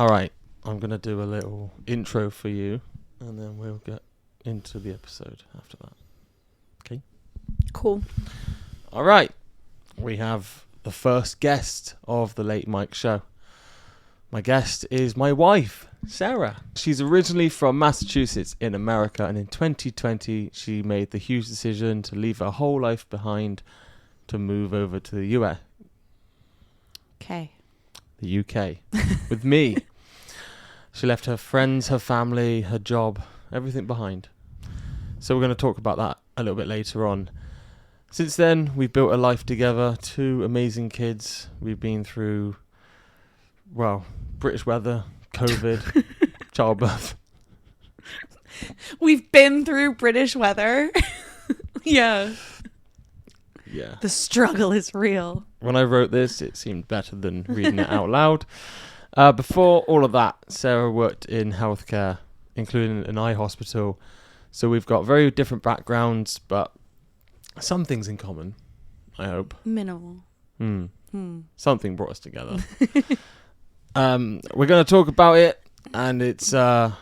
All right, I'm going to do a little intro for you, and then we'll get into the episode after that. Okay? Cool. All right, we have the first guest of the Late Mike Show. My guest is my wife, Sarah. She's originally from Massachusetts in America, and in 2020, she made the huge decision to leave her whole life behind to move over to the US. Okay. The UK. With me. She left her friends, her family, her job, everything behind. So we're going to talk about that a little bit later on. Since then, we've built a life together, 2 amazing kids. We've been through, well, British weather, COVID, childbirth. We've been through British weather. Yeah. Yeah. The struggle is real. When I wrote this, it seemed better than reading it out loud. Before all of that, Sarah worked in healthcare, including an eye hospital. So we've got very different backgrounds, but some things in common, I hope. Minimal. Something brought us together. We're going to talk about it, and it's going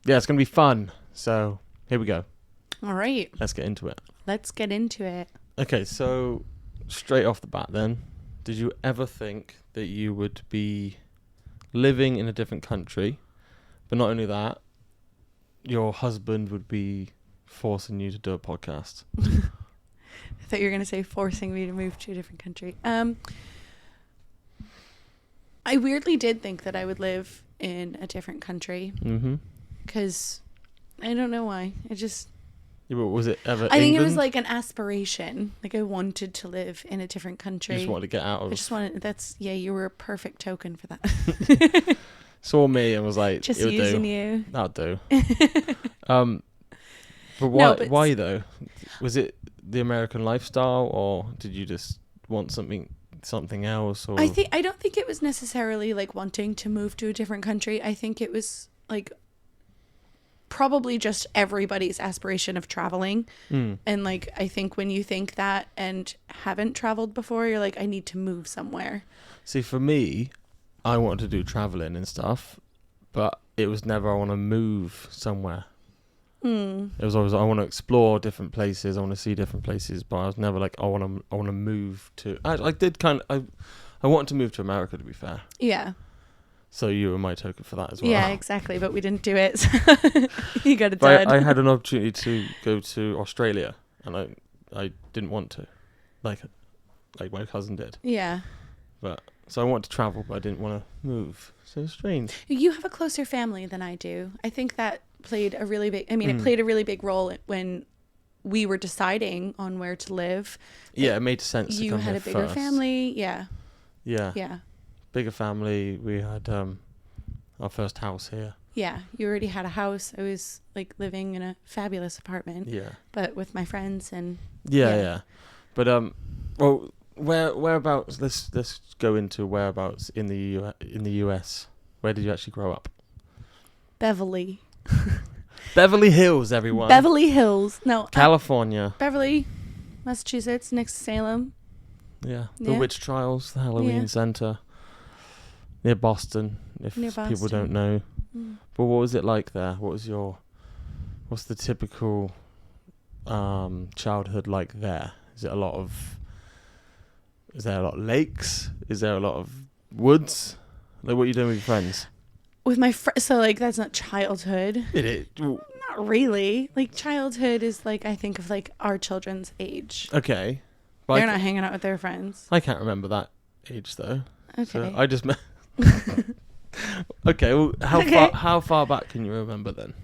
to be fun. So here we go. All right. Let's get into it. Let's get into it. Okay, so straight off the bat then, did you ever think that you would be living in a different country, but not only that, your husband would be forcing you to do a podcast? I thought you were going to say forcing me to move to a different country. I weirdly did think that I would live in a different country. Mm-hmm. Because I don't know why. Yeah, but was it ever I think it was England? like an aspiration. Like I wanted to live in a different country. You just wanted to get out of... I just wanted... you were a perfect token for that. Saw me and was like, just it'll using do. you. That'll do. But why? No, but why though? Was it the American lifestyle, or did you just want something else? Or I don't think it was necessarily like wanting to move to a different country. I think it was like probably just everybody's aspiration of traveling. And like I think when you think that and haven't traveled before, you're like, I need to move somewhere. See, for me, I wanted to do traveling and stuff, but it was never I want to move somewhere. It was always I want to explore different places, I want to see different places, but I was never like I want to move to. I did kind of I wanted to move to America, to be fair. Yeah. So you were my token for that as well. Yeah, exactly. But we didn't do it. So you got it But done. I had an opportunity to go to Australia, and I didn't want to, like my cousin did. Yeah. But so I wanted to travel, but I didn't want to move. So strange. You have a closer family than I do. I think that played a really big... it played a really big role when we were deciding on where to live. Yeah, it made sense to You come had here a bigger first. family. Yeah. Yeah. Yeah. Bigger family. We had our first house here. Yeah. You already had a house. I was like living in a fabulous apartment. Yeah. But with my friends and... Yeah. But well, whereabouts? Let's go into whereabouts in the US. Where did you actually grow up? Beverly. Beverly Hills, everyone. Beverly Hills. No. California. Beverly, Massachusetts, next to Salem. Yeah. The Yeah. witch trials, the Halloween Yeah. Center. Near Boston, if Near people Boston. don't know. But what was it like there? What's the typical childhood like there? Is there a lot of lakes? Is there a lot of woods? Like, what are you doing with your friends? With my so like that's not childhood. Not Not really. Like childhood is like I think of like our children's age. okay. But They're not hanging out with their friends. I can't remember that age though. Okay. So I just okay. Well, how far back can you remember then?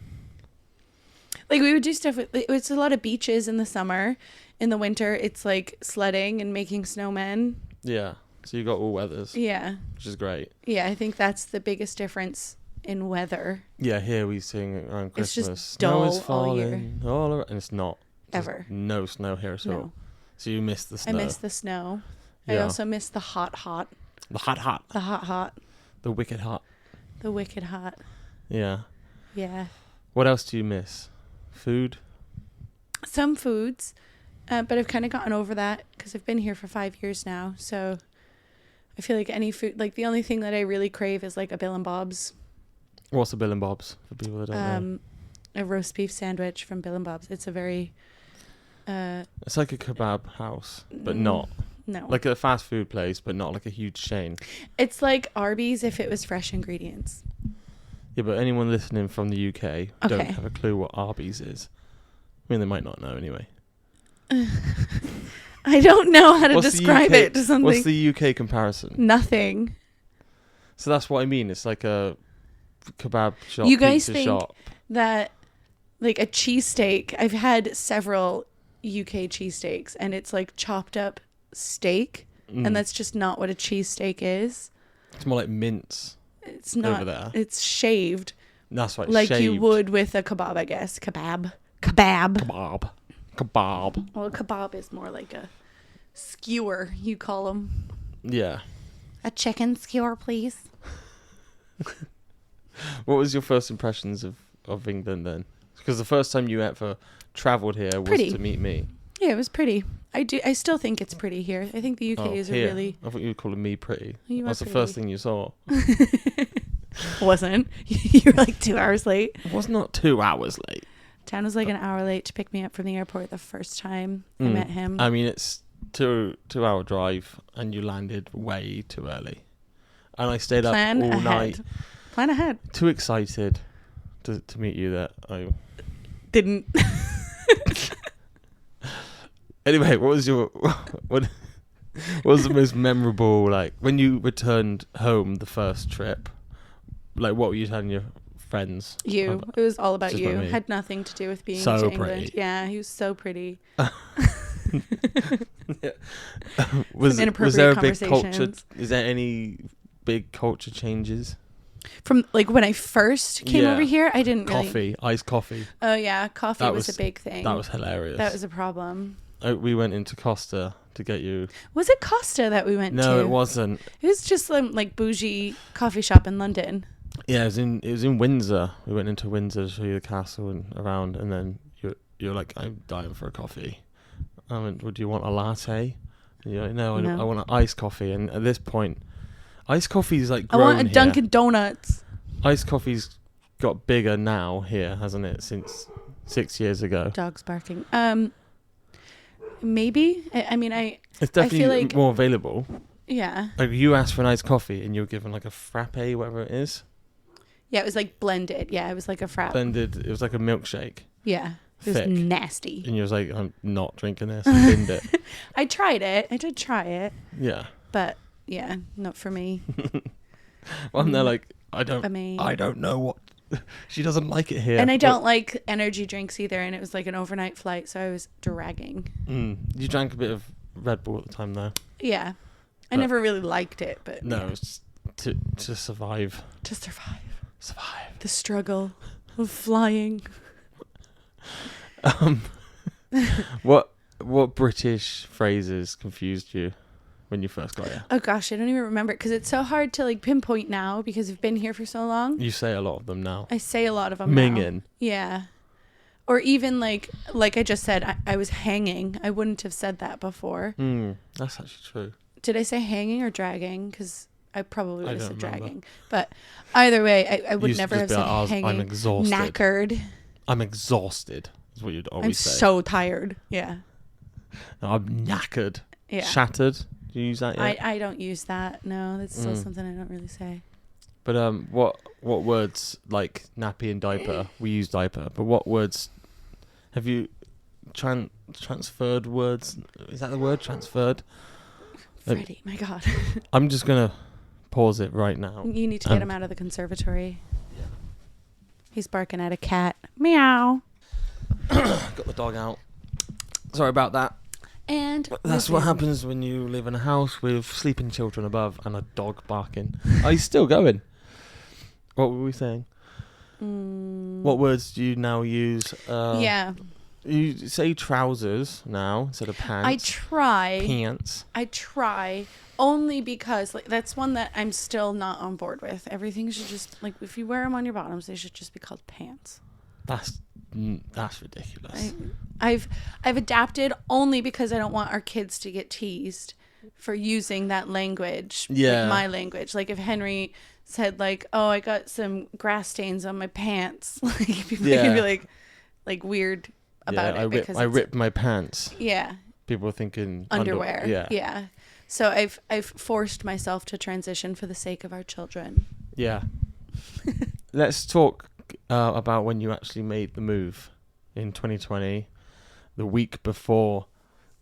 Like we would do stuff. It's a lot of beaches in the summer. In the winter, it's like sledding and making snowmen. Yeah. So you got all weathers. Yeah. Which is great. Yeah, I think that's the biggest difference in weather. Yeah, here we sing around It's Christmas. just Snow is dull all year. falling all around, and it's not. There's Ever. no snow here at all. No. So you miss the snow. I miss the snow. I Yeah. also miss the hot. The hot. The hot. The wicked hot. The wicked hot. Yeah. Yeah. What else do you miss? Food? Some foods, but I've kind of gotten over that because I've been here for 5 years now. So I feel like any food, like the only thing that I really crave is like a Bill and Bob's. What's a Bill and Bob's for people that don't know? A roast beef sandwich from Bill and Bob's. It's a very It's like a kebab house, but not no. like a fast food place, but not like a huge chain. It's like Arby's if it was fresh ingredients. Yeah, but anyone listening from the UK don't Okay. have a clue what Arby's is. I mean, they might not know anyway. I don't know how to What's the describe UK it to something. What's the UK comparison? Nothing. So that's what I mean. It's like a kebab shop, You guys pizza think shop. that like a cheesesteak, I've had several UK cheesesteaks and it's like chopped up steak and that's just not what a cheesesteak is. It's more like mince. It's not. Over there. It's shaved. That's right. Like shaved. you would with a kebab, I guess. Kebab. Kebab. Well, a kebab is more like a skewer, you call them. Yeah. A chicken skewer, please. What was your first impressions of England then? Because the first time you ever travelled here was Pretty. to meet me. Yeah, it was pretty. I still think it's pretty here. I think the UK is here. a really... I thought you were calling me pretty. You are That's the pretty. first thing you saw. Wasn't. You were like 2 hours late. It was not 2 hours late. Dan was like an hour late to pick me up from the airport the first time I met him. I mean, it's 2 hour drive and you landed way too early. And I stayed Plan up all ahead. night. Plan ahead. Too excited to meet you that I... Didn't. Anyway, what was the most memorable, like, when you returned home the first trip, like, what were you telling your friends? You. It was all about Just you. about me. Had nothing to do with being So to England. pretty. Yeah, he was so pretty. Was inappropriate there a big culture? conversations. Is there any big culture changes? From like when I first came Yeah. over here, I didn't really. Coffee, iced coffee. Oh yeah, coffee That was was- a big thing. That was hilarious. That was a problem. We went into Costa to get you. Was it Costa that we went to? No, it wasn't. It was just some like bougie coffee shop in London. Yeah, it was in Windsor. We went into Windsor to show you the castle and around, and then you're like, I'm dying for a coffee. I went, would you want a latte? And you're like, no. I want an iced coffee. And at this point, iced coffee is like grown I want a here. Dunkin' Donuts. Iced coffee's got bigger now here, hasn't it? Since 6 years ago. Dogs barking. Maybe. I mean, It's definitely feel like- more available. yeah. Like you asked for an iced coffee and you were given like a frappe, whatever it is. Yeah, it was like blended. Yeah, it was like a frap. Blended. It was like a milkshake. Yeah. It was Thick. nasty. And you was like, I'm not drinking this. And binned it. I tried it. I did try it. Yeah. But yeah, not for me. Well, I'm there like, I don't know what. She doesn't like it here. And I don't like energy drinks either. And it was like an overnight flight, so I was dragging. You drank a bit of Red Bull at the time, though. Yeah. I But- never really liked it, but No, yeah. it's to survive. To survive Survive. the struggle of flying. What British phrases confused you when you first got here? Oh gosh, I don't even remember because it's so hard to like pinpoint now because I've been here for so long. You say a lot of them now. I say a lot of them now. Minging. Yeah. Or even like I just said, I was hanging. I wouldn't have said that before. That's actually true. Did I say hanging or dragging? Because I probably would I have don't said remember. dragging. But either way, I You would used to never just have be said like, "I'm hanging. exhausted." Knackered. I'm exhausted, is what you'd I'm always say. so tired. Yeah. No, I'm knackered. Yeah. Shattered. Do you use that yet? I don't use that. No, that's still something I don't really say. But what words like nappy and diaper? We use diaper, but what words have you transferred words? Is that the word, transferred? Freddie, my God. I'm just gonna pause it right now. You need to get him out of the conservatory. Yeah. He's barking at a cat. Meow. Got the dog out. Sorry about that. And That's what happens when you live in a house with sleeping children above and a dog barking. Oh, he's still going. What were we saying? What words do you now use? Yeah. You say trousers now instead of pants. I Pants. try only because like that's one that I'm still not on board with. Everything should just like if you wear them on your bottoms, they should just be called pants. That's ridiculous. I've adapted only because I don't want our kids to get teased. for using that language, Yeah. like my language. Like if Henry said like, "Oh, I got some grass stains on my pants," like people Yeah. can be like weird about it because I ripped my pants. yeah, People are thinking underwear. Yeah. So I've forced myself to transition for the sake of our children. Yeah. Let's talk about when you actually made the move in 2020, the week before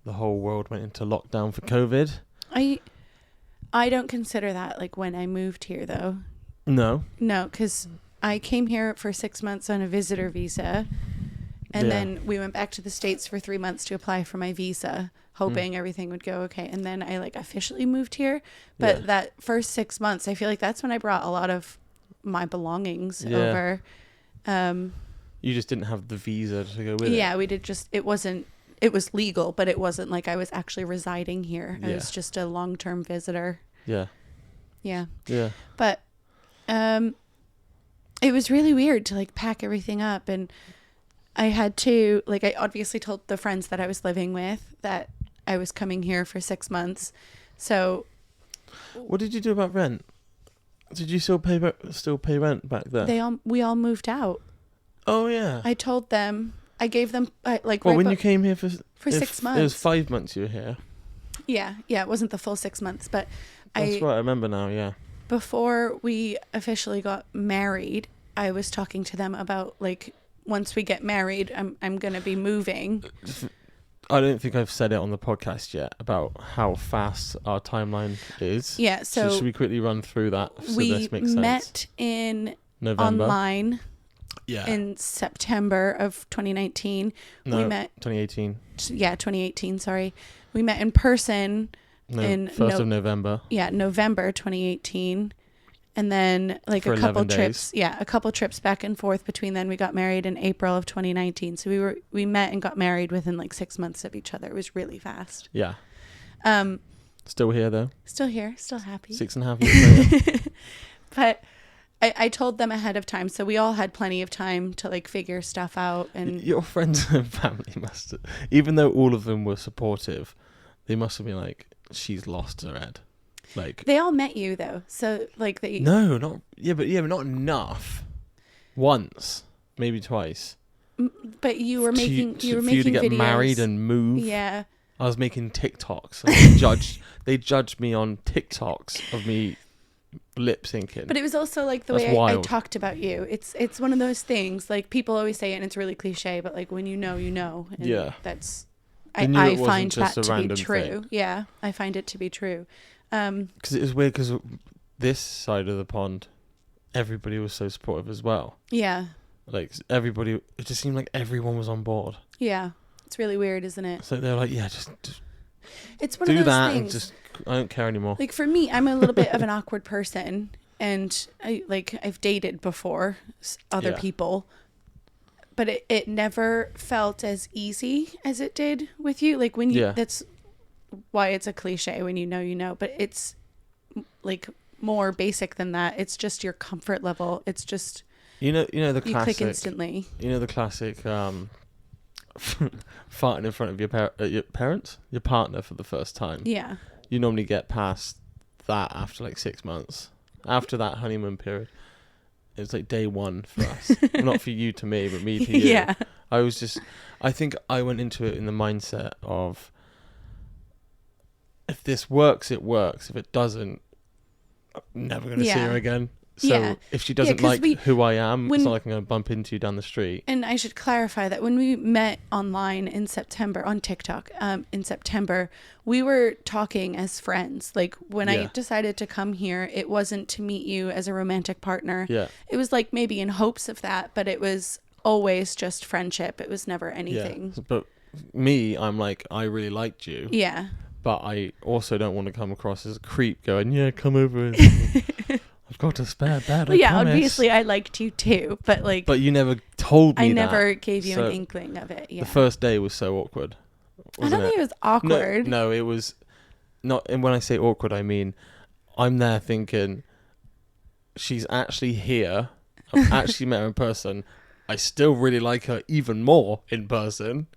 the whole world went into lockdown for COVID. I don't consider that like when I moved here though. No. No, because I came here for 6 months on a visitor visa, and then we went back to the States for 3 months to apply for my visa, hoping everything would go okay. And then I like officially moved here. But that first 6 months, I feel like that's when I brought a lot of my belongings over. You just didn't have the visa to go with it. Yeah, we did just, it was legal, but it wasn't like I was actually residing here. I was just a long-term visitor. Yeah. Yeah. Yeah. But it was really weird to like pack everything up, and I had to like, I obviously told the friends that I was living with that I was coming here for 6 months. So what did you do about rent? Did you still pay rent back then? we all moved out. Oh yeah. I told them, I gave them like well, when you came here for 6 months. It was 5 months you were here. Yeah, it wasn't the full 6 months, but That's right, I remember now, yeah. Before we officially got married, I was talking to them about like, once we get married, I'm going to be moving. I don't think I've said it on the podcast yet about how fast our timeline is. Yeah, so should we quickly run through that so we this makes sense? met in November. Online Yeah. in September of 2019. No, we met 2018. Yeah, 2018, sorry. We met in person in 1st of November. Yeah, November 2018. And then like For a couple 11 trips. days. Yeah, a couple trips back and forth between then. We got married in April of 2019. So we met and got married within like 6 months of each other. It was really fast. Yeah. Still here though. Still here, still happy. 6.5 years later. But I told them ahead of time, so we all had plenty of time to like figure stuff out. And your friends and family must have, even though all of them were supportive, they must have been like, she's lost her head. Like, they all met you though, so like they but not enough. Once, maybe twice. But you were making for you to get videos. Married and move. Yeah. I was making TikToks. And they judged me on TikToks of me lip syncing. But it was also like the That's way I wild. talked about you. It's one of those things, like people always say it and it's really cliche, but like when you know, you know. And Yeah. that's I knew it I wasn't find just that a to be random true. thing. Yeah, I find it to be true. Because it was weird because this side of the pond, everybody was so supportive as well. Yeah. Like everybody, it just seemed like everyone was on board. Yeah. It's really weird, isn't it? So they're like, yeah, just It's one do of those that things. and just, I don't care anymore. Like for me, I'm a little bit of an awkward person, and I've dated before other Yeah. people, but it never felt as easy as it did with you. Like when you, Yeah. that's why it's a cliche, when you know, but it's like more basic than that. It's just your comfort level. It's just, You know the you classic. click instantly. You know the classic farting in front of your parents, your partner for the first time. Yeah. You normally get past that after like 6 months. After that honeymoon period, it was like day one for us. Well, not for you to me, but me to you. Yeah. I think I went into it in the mindset of, if this works, it works. If it doesn't, I'm never going to see Yeah. her again. So Yeah. if she doesn't 'cause like who I am, when- it's not like I'm going to bump into you down the street. And I should clarify that when we met online in September on TikTok, in September, we were talking as friends. Like when I Yeah. decided to come here, it wasn't to meet you as a romantic partner. Yeah. It was like maybe in hopes of that, but it was always just friendship. It was never anything. Yeah. But me, I'm like, I really liked you. Yeah. But I also don't want to come across as a creep going, yeah, come over. I've got a spare bed. Well, I yeah, promise. obviously I liked you too, but like, But you never told me I that. never gave you So an inkling of it. Yeah. The first day was so awkward. I don't think it was awkward. No, it was not. And when I say awkward, I mean I'm there thinking she's actually here. I've actually met her in person. I still really like her even more in person,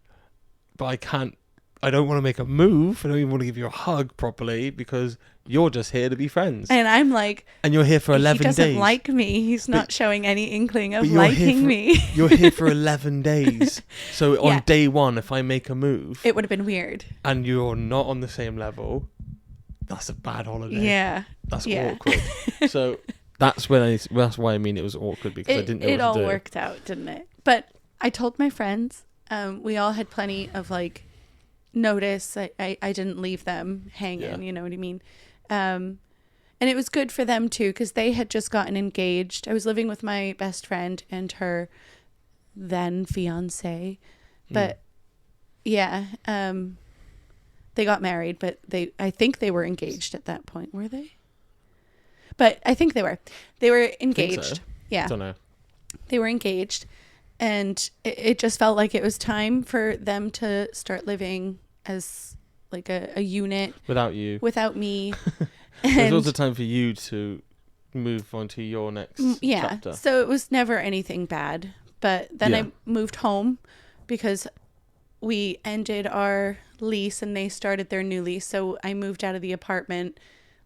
but I can't I don't want to make a move. I don't even want to give you a hug properly because you're just here to be friends. And I'm like, and you're here for 11 days. He doesn't like me. He's not showing any inkling of you're liking me. You're here for 11 days. So on day 1, if I make a move, it would have been weird. And you're not on the same level, that's a bad holiday. Yeah. That's awkward. So that's why I mean it was awkward, because I didn't know what to do. It all worked out, didn't it? But I told my friends, we all had plenty of like notice. I didn't leave them hanging, you know what I mean? And it was good for them too, because they had just gotten engaged. I was living with my best friend and her then fiance, but they got married, but I think they were engaged at that point. Were they? But I think they were engaged. Think so. Yeah. Don't know. They were engaged, and it just felt like it was time for them to start living as like a unit without you, without me. It was also time for you to move on to your next chapter. So it was never anything bad. But then I moved home because we ended our lease and they started their new lease. So I moved out of the apartment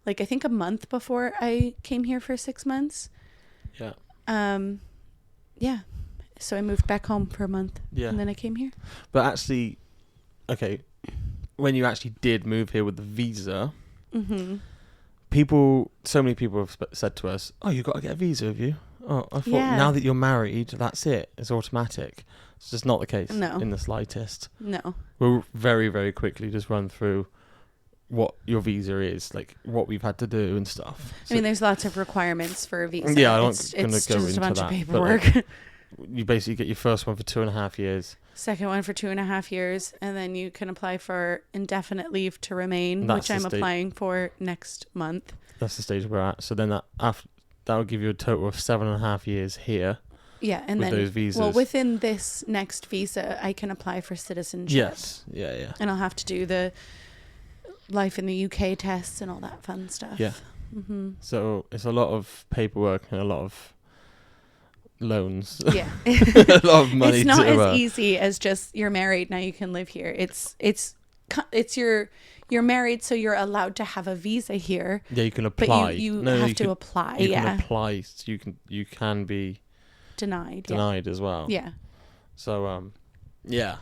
like I think a month before I came here for 6 months. Yeah. Yeah. So I moved back home for a month. Yeah. And then I came here. But actually, okay, when you actually did move here with the visa, so many people have said to us, "Oh, you've got to get a visa, have you?" Oh, I thought now that you're married, that's it. It's automatic. It's just not the case in the slightest. No. We'll very, very quickly just run through what your visa is, like what we've had to do and stuff. So, I mean, there's lots of requirements for a visa. Yeah, I'm not going to go into a bunch that. Of paperwork. But, you basically get your first one for 2.5 years. Second one for 2.5 years, and then you can apply for indefinite leave to remain, which I'm applying for next month. That's the stage we're at. So then that will give you a total of 7.5 years here. Yeah, and with then those visas. Well, within this next visa, I can apply for citizenship. Yes, yeah. And I'll have to do the life in the UK tests and all that fun stuff. Yeah. So it's a lot of paperwork and a lot of loans. Yeah. A lot of money. It's not as easy as just you're married, now you can live here. It's you're married, so you're allowed to have a visa here. Yeah, you can apply. But you have to apply. You can apply. So you can be denied as well. Yeah. So yeah,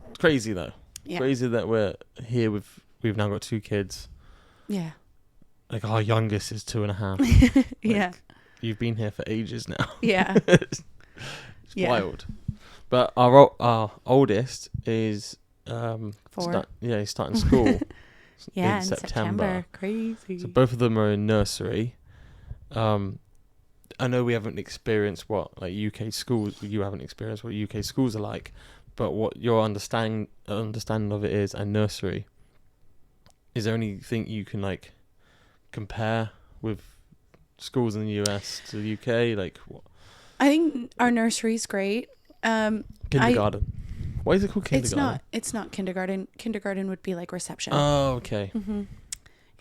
it's crazy though. Yeah. Crazy that we're here we've now got 2 kids. Yeah. Like our youngest is 2.5. Yeah. You've been here for ages now. Yeah. It's wild. But our oldest is 4. he's starting school. Yeah, in September. Crazy. So both of them are in nursery. I know we haven't experienced what like UK schools. You haven't experienced what UK schools are like, but what your understanding of it is, and nursery. Is there anything you can like compare with schools in the US to the UK? Like what? I think our nursery's great. Kindergarten. Why is it called kindergarten? It's not kindergarten. Kindergarten would be like reception. Oh, okay.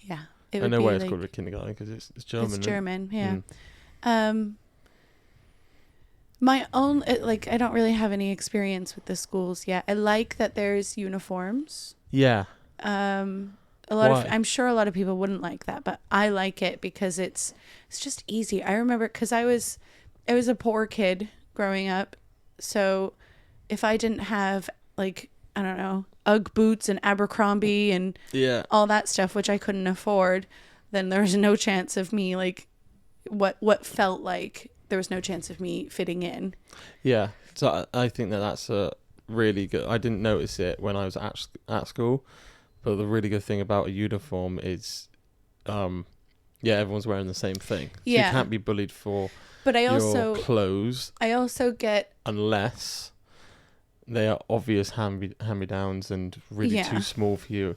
Yeah. I know why it's called a kindergarten, because it's German. It's German, yeah. My own, I don't really have any experience with the schools yet. I like that there's uniforms. Yeah. I'm sure a lot of people wouldn't like that, but I like it because it's just easy. I remember because I was a poor kid growing up, so if I didn't have like, I don't know, Ugg boots and Abercrombie and all that stuff, which I couldn't afford, then there was no chance of me like what felt like there was no chance of me fitting in. Yeah. So I think that's a really good, I didn't notice it when I was at school, but the really good thing about a uniform is, everyone's wearing the same thing. So you can't be bullied for your clothes. I also get... Unless they are obvious hand-me-downs and really too small for you,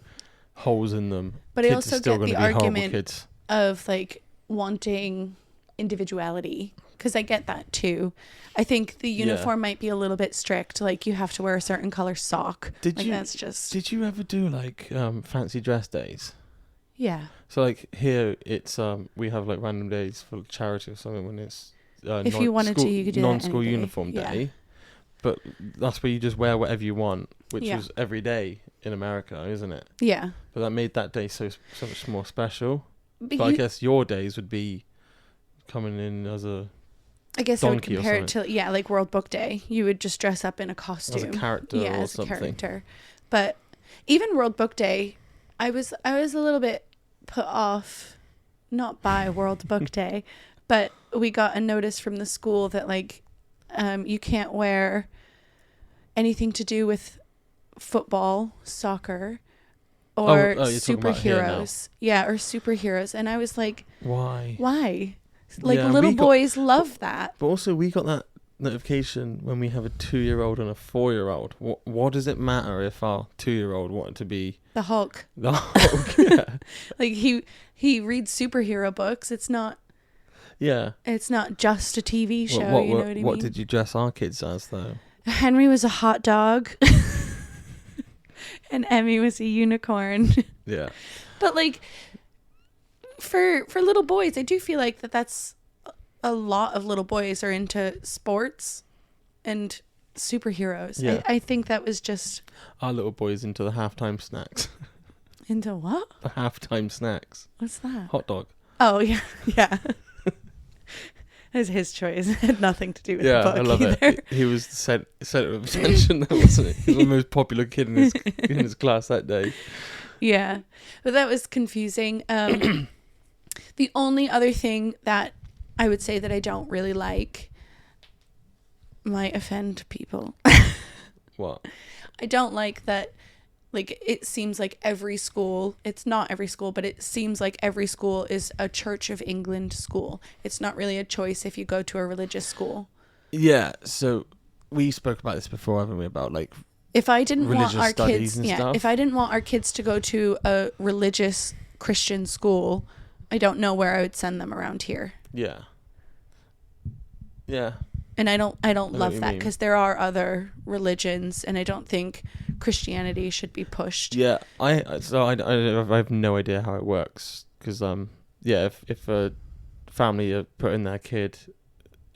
holes in them. But kids I also get the argument of like wanting individuality, because I get that too. I think the uniform might be a little bit strict, like you have to wear a certain color sock. Did you ever do like fancy dress days? Yeah. So like here it's we have like random days for charity or something when it's if you wanted to, you could do non-school that uniform day. but that's where you just wear whatever you want, which Yeah. was every day in America, isn't it? Yeah. But that made that day so much more special. But But I guess your days would be coming in as a I guess I would donkey or compare it to like World Book Day. You would just dress up in a costume as a character yeah, or as something. a character. But even World Book Day, I was a little bit put off, not by World Book Day, but we got a notice from the school that like you can't wear anything to do with football, soccer, or you're talking about here now. superheroes. Yeah, or superheroes. And I was like, Why? Like Yeah, little we got- boys love that. But also, we got that notification when we have a 2-year-old and a 4-year-old. What does it matter if our 2-year-old wanted to be The Hulk. the Hulk? Yeah. Like he reads superhero books. It's not just a TV show, What, you know what I mean? what did you dress our kids as, though? Henry was a hot dog. And Emmy was a unicorn. Yeah. But like for little boys, I do feel like that's a lot of little boys are into sports and superheroes. Yeah. I think that was just Our little boy's into the halftime snacks. into what? The halftime snacks. What's that? Hot dog. Oh yeah, yeah. It was his choice. It had nothing to do with Yeah, the book I love either. it. He was the center of attention, though, wasn't he? He was the most popular kid in his class that day. Yeah, but that was confusing. The only other thing that I would say that I don't really like might offend people. What? I don't like that. Like, it seems like every school, it's not every school, but it seems like every school is a Church of England school. It's not really a choice if you go to a religious school. Yeah, so we spoke about this before, haven't we? About like If I didn't want religious our studies kids, and yeah, stuff. if I didn't want our kids to go to a religious Christian school, I don't know where I would send them around here. Yeah. Yeah. And I don't what love you that mean. because there are other religions, and I don't think Christianity should be pushed. Yeah. I have no idea how it works because if a family are putting their kid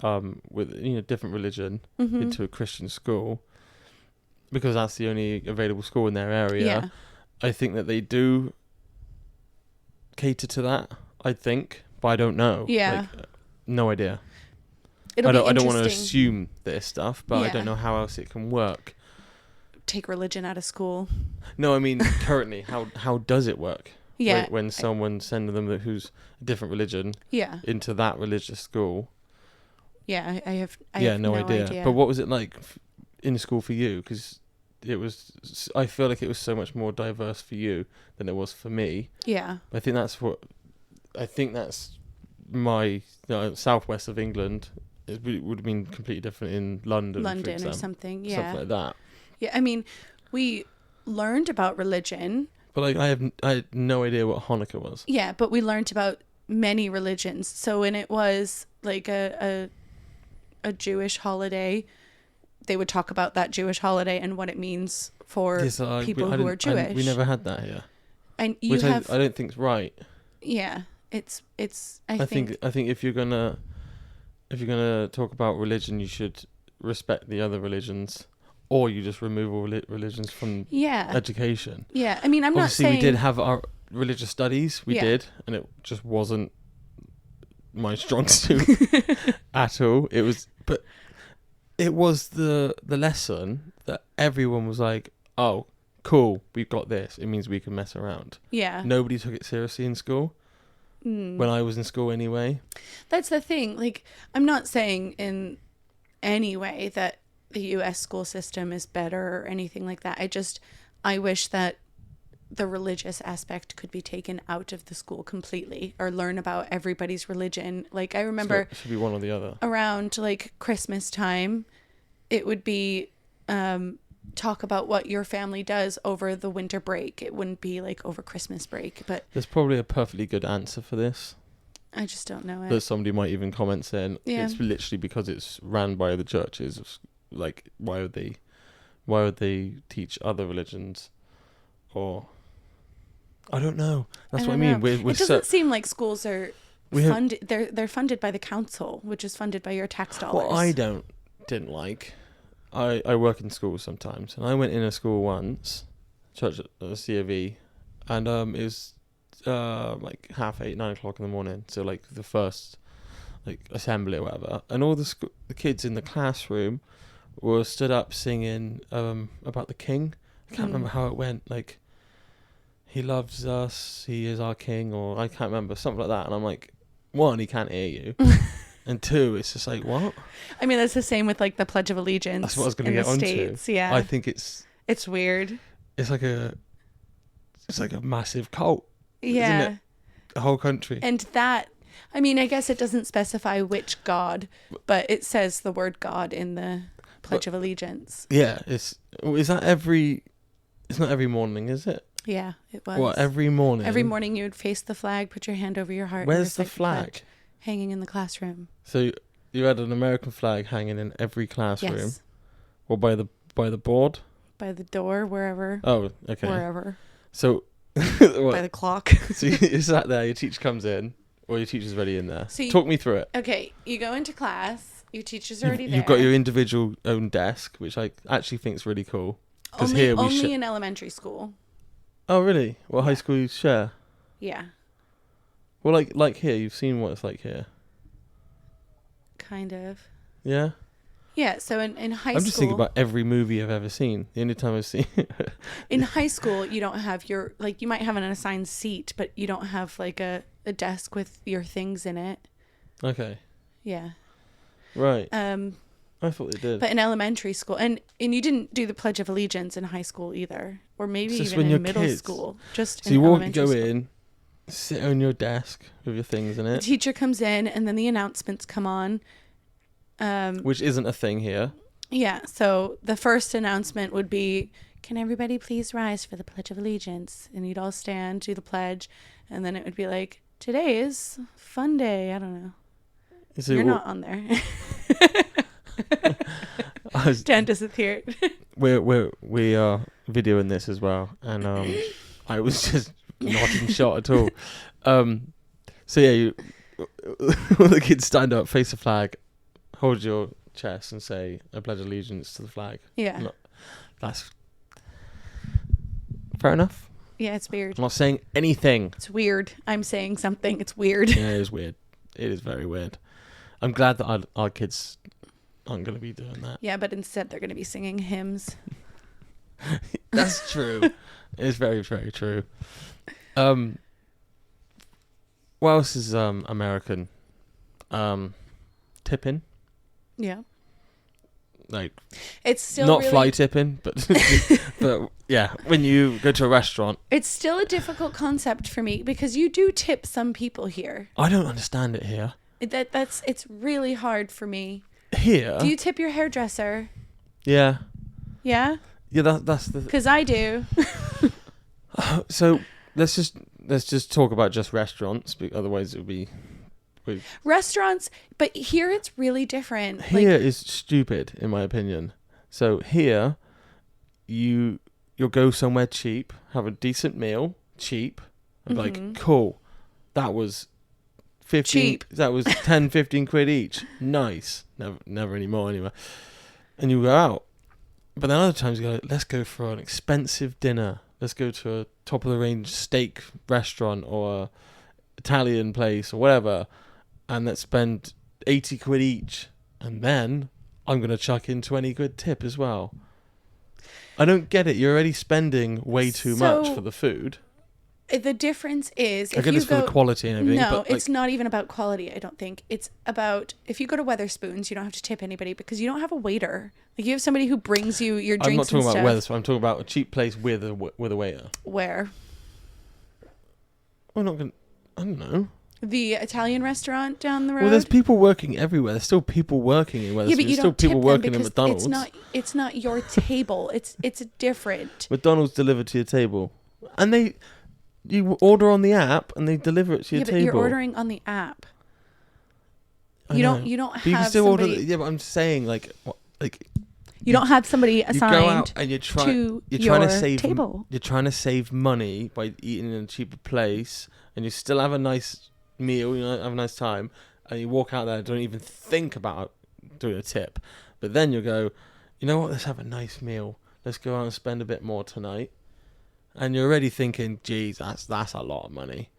with different religion Mm-hmm. into a Christian school because that's the only available school in their area. Yeah. I think that they do cater to that. I think, but I don't know. Yeah. No idea. It'll I don't be want to interesting. assume this stuff, but I Yeah. don't know how else it can work. Take religion out of school. No, I mean currently, how does it work? Yeah. When someone's sending them who's a different religion Yeah. into that religious school. Yeah. I have No idea. But what was it like in school for you? Because I feel like it was so much more diverse for you than it was for me. Yeah. I think that's my southwest of England. It would have been completely different in London for London or example. something. Yeah. Stuff like that. Yeah. I mean, we learned about religion. But like I had no idea what Hanukkah was. Yeah, but we learned about many religions. So when it was like a Jewish holiday, they would talk about that Jewish holiday and what it means for people who are Jewish. We never had that here. And you Which have I don't think's right. yeah, it's I think if you're gonna talk about religion, you should respect the other religions, or you just remove all religions from yeah. education. Yeah. I mean, I'm Obviously, not saying we did have our religious studies. We Yeah. did, and it just wasn't my strong suit at all. It was the lesson that everyone was like, "Oh, cool, we've got this. It means we can mess around." yeah. Nobody took it seriously in school. When I was in school, anyway. That's the thing. Like, I'm not saying in any way that the US school system is better or anything like that. I wish that the religious aspect could be taken out of the school completely, or learn about everybody's religion. Like, I remember So it should be one or the other. around like Christmas time, it would be talk about what your family does over the winter break. It wouldn't be like over Christmas break, but There's probably a perfectly good answer for this. I just don't know it. That somebody might even comment saying Yeah. it's literally because it's ran by the churches. Like, why would they teach other religions? Or I don't know. That's what I don't mean. know. We're It doesn't seem like schools are we have, funded. They're funded by the council, which is funded by your tax dollars. what I didn't like I work in schools sometimes, and I went in a school once, church at C of E, and it was like 8:30, 9 o'clock in the morning, so like the first like assembly or whatever, and all the kids in the classroom were stood up singing about the king. I can't remember how it went, like he loves us, he is our king, or I can't remember, something like that. And I'm like, one, he can't hear you, and two, it's just like, what? I mean, that's the same with like the Pledge of Allegiance. That's what I was going to get in the onto. States. Yeah, I think it's weird. It's like a massive cult. Yeah, isn't it? The whole country. And that, I mean, I guess it doesn't specify which God, but it says the word God in the Pledge of Allegiance. Yeah, it's not every morning, is it? Yeah, it was. What, every morning? Every morning you would face the flag, put your hand over your heart. Where's and the flag? pledge, hanging in the classroom. So you had an American flag hanging in every classroom? Yes. Or by the board? By the door, wherever. Oh, okay. Wherever. So by the clock. So you sat there, your teacher comes in, or your teacher's already in there. So talk me through it. Okay, you go into class, your teacher's already there. You've got your individual own desk, which I actually think is really cool. Because Only, here we only in elementary school. Oh, really? Well, high school you share? Yeah. Well, like here, you've seen what it's like here. Kind of. Yeah? Yeah, so in high school... I'm just thinking about every movie I've ever seen. The only time I've seen... in high school, you don't have your... Like, you might have an assigned seat, but you don't have, like, a desk with your things in it. Okay. Yeah. Right. I thought they did. But in elementary school... And you didn't do the Pledge of Allegiance in high school either. Or maybe even in middle school. Just so in go school. in, sit on your desk with your things in it. The teacher comes in, and then the announcements come on. Which isn't a thing here. Yeah, so the first announcement would be, can everybody please rise for the Pledge of Allegiance? And you'd all stand, do the pledge, and then it would be like, today is fun day. I don't know. So You're not on there. Dan disappeared. We are videoing this as well, and I was just not in shot at all. So yeah, all the kids stand up, face the flag, hold your chest, and say, "I pledge allegiance to the flag." Yeah. That's fair enough. Yeah, it's weird. I'm not saying anything. It's weird. I'm saying something. It's weird. Yeah, it is weird. It is very weird. I'm glad that our kids aren't going to be doing that. Yeah, but instead they're going to be singing hymns. That's true. It's very, very true. What else is American? Tipping. Yeah. Like, it's still not really... fly tipping, but but yeah, when you go to a restaurant, it's still a difficult concept for me because you do tip some people here. I don't understand it here. It's really hard for me. Here, do you tip your hairdresser? Yeah. Yeah. Yeah, that's the. Because I do. So let's just talk about just restaurants, otherwise it would be. Restaurants, but here it's really different. Here is stupid, in my opinion. So here, you'll go somewhere cheap, have a decent meal, cheap, and be like, cool, that was 15, cheap. That was 10, 15 quid each. Nice. Never anymore anyway. And you go out. But then other times you go, let's go for an expensive dinner. Let's go to a top of the range steak restaurant or a Italian place or whatever. And let's spend 80 quid each. And then I'm going to chuck in 20 quid tip as well. I don't get it. You're already spending way too much for the food. The difference is... I get this for the quality and everything. No, but it's not even about quality, I don't think. It's about... If you go to Weatherspoons, you don't have to tip anybody because you don't have a waiter. Like, you have somebody who brings you your drinks and stuff. I'm not talking about Weatherspoons. I'm talking about a cheap place with a waiter. Where? We're not going to... I don't know. The Italian restaurant down the road? Well, there's people working everywhere. There's still people working in Weatherspoons. Yeah, but you there's don't still people tip them working in McDonald's. It's not your table. It's different. McDonald's delivered to your table. And you order on the app and they deliver it to your table. Yeah, but you're ordering on the app. You don't but you can have still somebody... order. Yeah, but I'm saying you don't have somebody assigned you go out and you're trying to save table. You're trying to save money by eating in a cheaper place, and you still have a nice meal. You know, have a nice time, and you walk out there and don't even think about doing a tip. But then you go, you know what, let's have a nice meal. Let's go out and spend a bit more tonight. And you're already thinking, geez, that's a lot of money.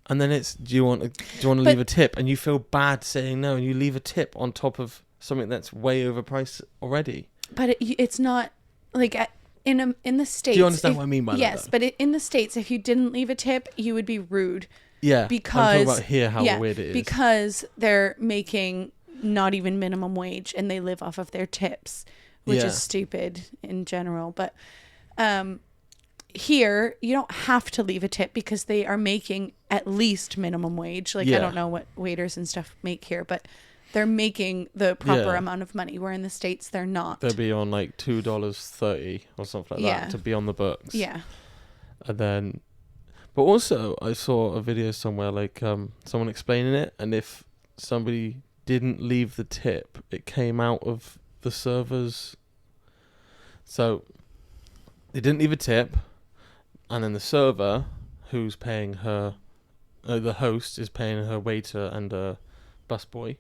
And then it's, do you want to leave a tip? And you feel bad saying no, and you leave a tip on top of something that's way overpriced already. But it's not like in the States. Do you understand what I mean by that? Yes, but in the States, if you didn't leave a tip, you would be rude. Yeah, because I'm talking about here how weird it is. Because they're making not even minimum wage and they live off of their tips, which is stupid in general. But here, you don't have to leave a tip because they are making at least minimum wage. Like, I don't know what waiters and stuff make here, but they're making the proper amount of money, where in the States, they're not. They'll be on like $2.30 or something like that to be on the books. Yeah. And then, but also I saw a video somewhere, like someone explaining it, and if somebody didn't leave the tip, it came out of the servers. So they didn't leave a tip, and then the server, who's paying her, the host is paying her waiter and a busboy,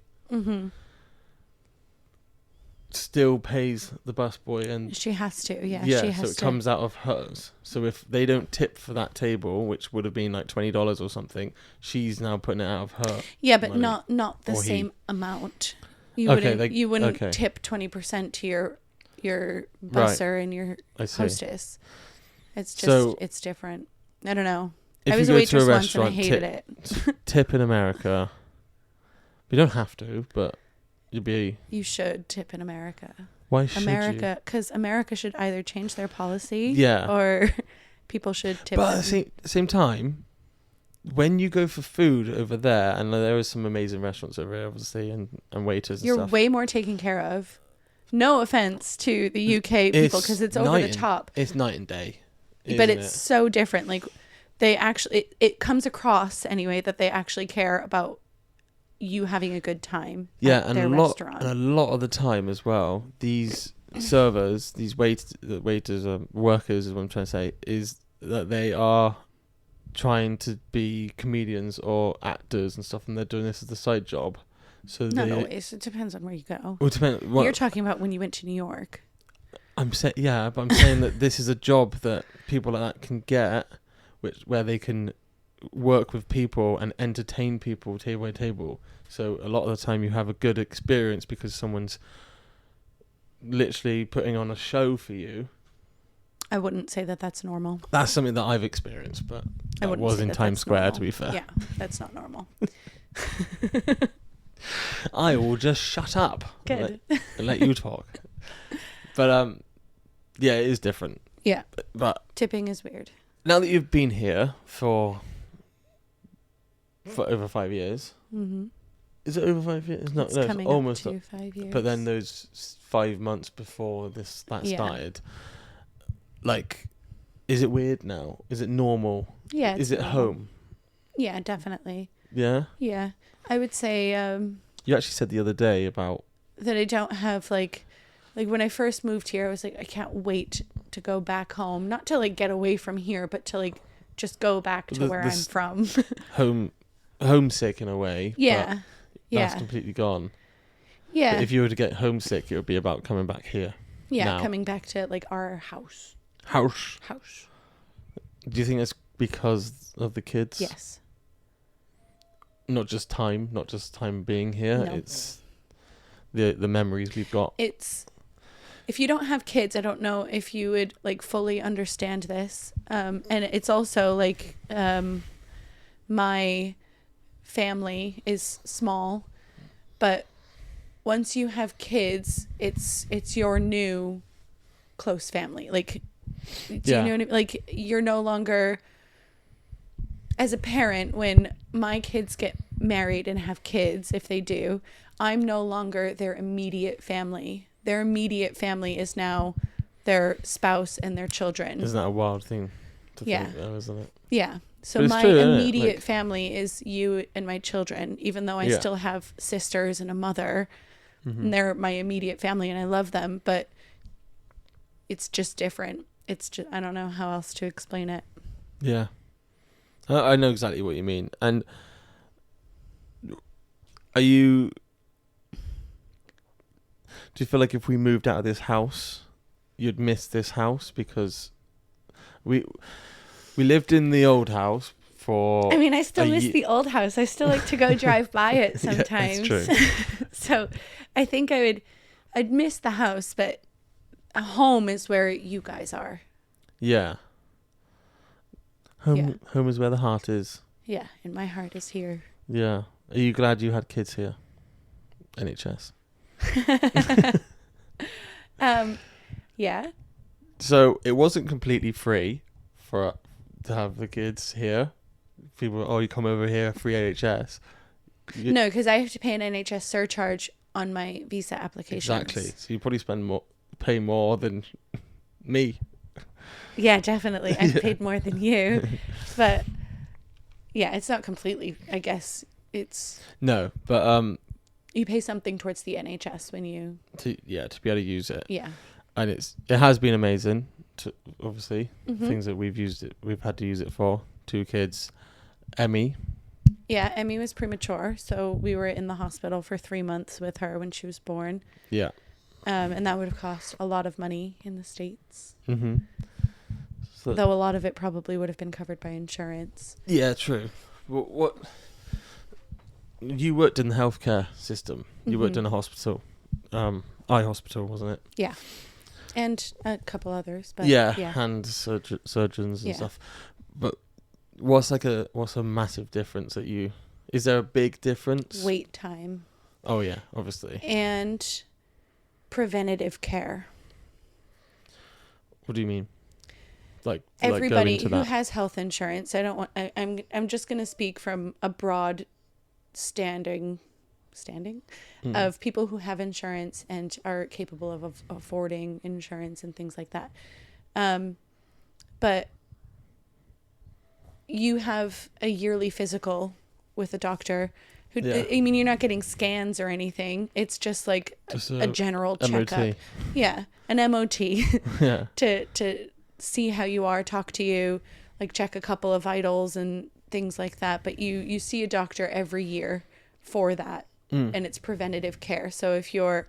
still pays the busboy, and she has to. Yeah, she has so it comes out of hers. So if they don't tip for that table, which would have been like $20 or something, she's now putting it out of her. Yeah, but money. not the same amount. You wouldn't tip 20% to your busser and your hostess. It's just it's different. I don't know. I was a waitress once and I hated it. Tip in America. You don't have to, but you should tip in America. Why should America? Because America should either change their policy, or people should tip. But at the same time, when you go for food over there, and there are some amazing restaurants over here, obviously, and waiters, and you're stuff, way more taken care of. No offense to the UK people, because it's over the top. It's night and day, but it's so different. Like, they actually, it comes across anyway that they actually care about you having a good time. At their restaurant. And a lot of the time as well, these servers, these waiters, workers, is what I'm trying to say, is that they are trying to be comedians or actors and stuff, and they're doing this as the side job. So not always. It depends on where you go. Well, you're talking about when you went to New York. But I'm saying that this is a job that people like that can get, where they can work with people and entertain people table by table. So a lot of the time you have a good experience because someone's literally putting on a show for you. I wouldn't say that that's normal. That's something that I've experienced, but that was in Times Square, normal. To be fair. Yeah, that's not normal. I will just shut up. Good. And let you talk. But yeah, it is different. Yeah. But tipping is weird. Now that you've been here for over 5 years. Mm-hmm. Is it over 5 years? No, it's coming almost up to 5 years. But then those 5 months before that started, like, is it weird now? Is it normal? Yeah. Is it home? Yeah, definitely. Yeah? Yeah. I would say... you actually said the other day about... that I don't have, like when I first moved here, I was like, I can't wait to go back home. Not to, like, get away from here, but to, like, just go back to where I'm from. Homesick in a way. Yeah. That's completely gone. Yeah. But if you were to get homesick, it would be about coming back here. Yeah, now. Coming back to, like, our house. House. Do you think it's because of the kids? Yes. Not just time being here. No. It's the memories we've got. It's... If you don't have kids, I don't know if you would, like, fully understand this. And it's also, like, my family is small, but once you have kids, it's your new close family. Like, do you know what I mean? Like, you're no longer... As a parent, when my kids get married and have kids, if they do, I'm no longer their immediate family. Their immediate family is now their spouse and their children. Isn't that a wild thing to think though, isn't it? Yeah. So my immediate family is you and my children, even though I still have sisters and a mother. Mm-hmm. And they're my immediate family and I love them, but it's just different. It's just, I don't know how else to explain it. Yeah. I know exactly what you mean. And Do you feel like if we moved out of this house, you'd miss this house? Because we lived in the old house for... I mean, I still miss the old house. I still like to go drive by it sometimes. Yeah, that's true. So I think I'd miss the house, but a home is where you guys are. Yeah. Home is where the heart is. Yeah, and my heart is here. Yeah. Are you glad you had kids here? NHS. Yeah. So it wasn't completely free to have the kids here. People, you come over here, free NHS. No, because I have to pay an NHS surcharge on my visa applications. Exactly. So you probably pay more than me. Yeah, definitely. I've paid more than you. But yeah, it's not completely, I guess it's... No, but... you pay something towards the NHS when you... to be able to use it. Yeah. And it has been amazing, obviously. Mm-hmm. Things that we've had to use it for. 2 kids. Emmy. Yeah, Emmy was premature, so we were in the hospital for 3 months with her when she was born. Yeah. And that would have cost a lot of money in the States. Mm-hmm. So, though a lot of it probably would have been covered by insurance. Yeah, true. What you worked in the healthcare system. You worked in a hospital. Eye hospital, wasn't it? Yeah. And a couple others, but hand surgeons and stuff. But what's a massive difference is there a big difference? Wait time. Oh yeah, obviously. And preventative care. What do you mean? Like everybody who has health insurance, I'm just going to speak from a broad standing of people who have insurance and are capable of affording insurance and things like that. But you have a yearly physical with a doctor who, I mean, you're not getting scans or anything. It's just like a general checkup. Yeah. An MOT yeah. to see how you are, talk to you, like check a couple of vitals and things like that. But you see a doctor every year for that. And it's preventative care. So if you're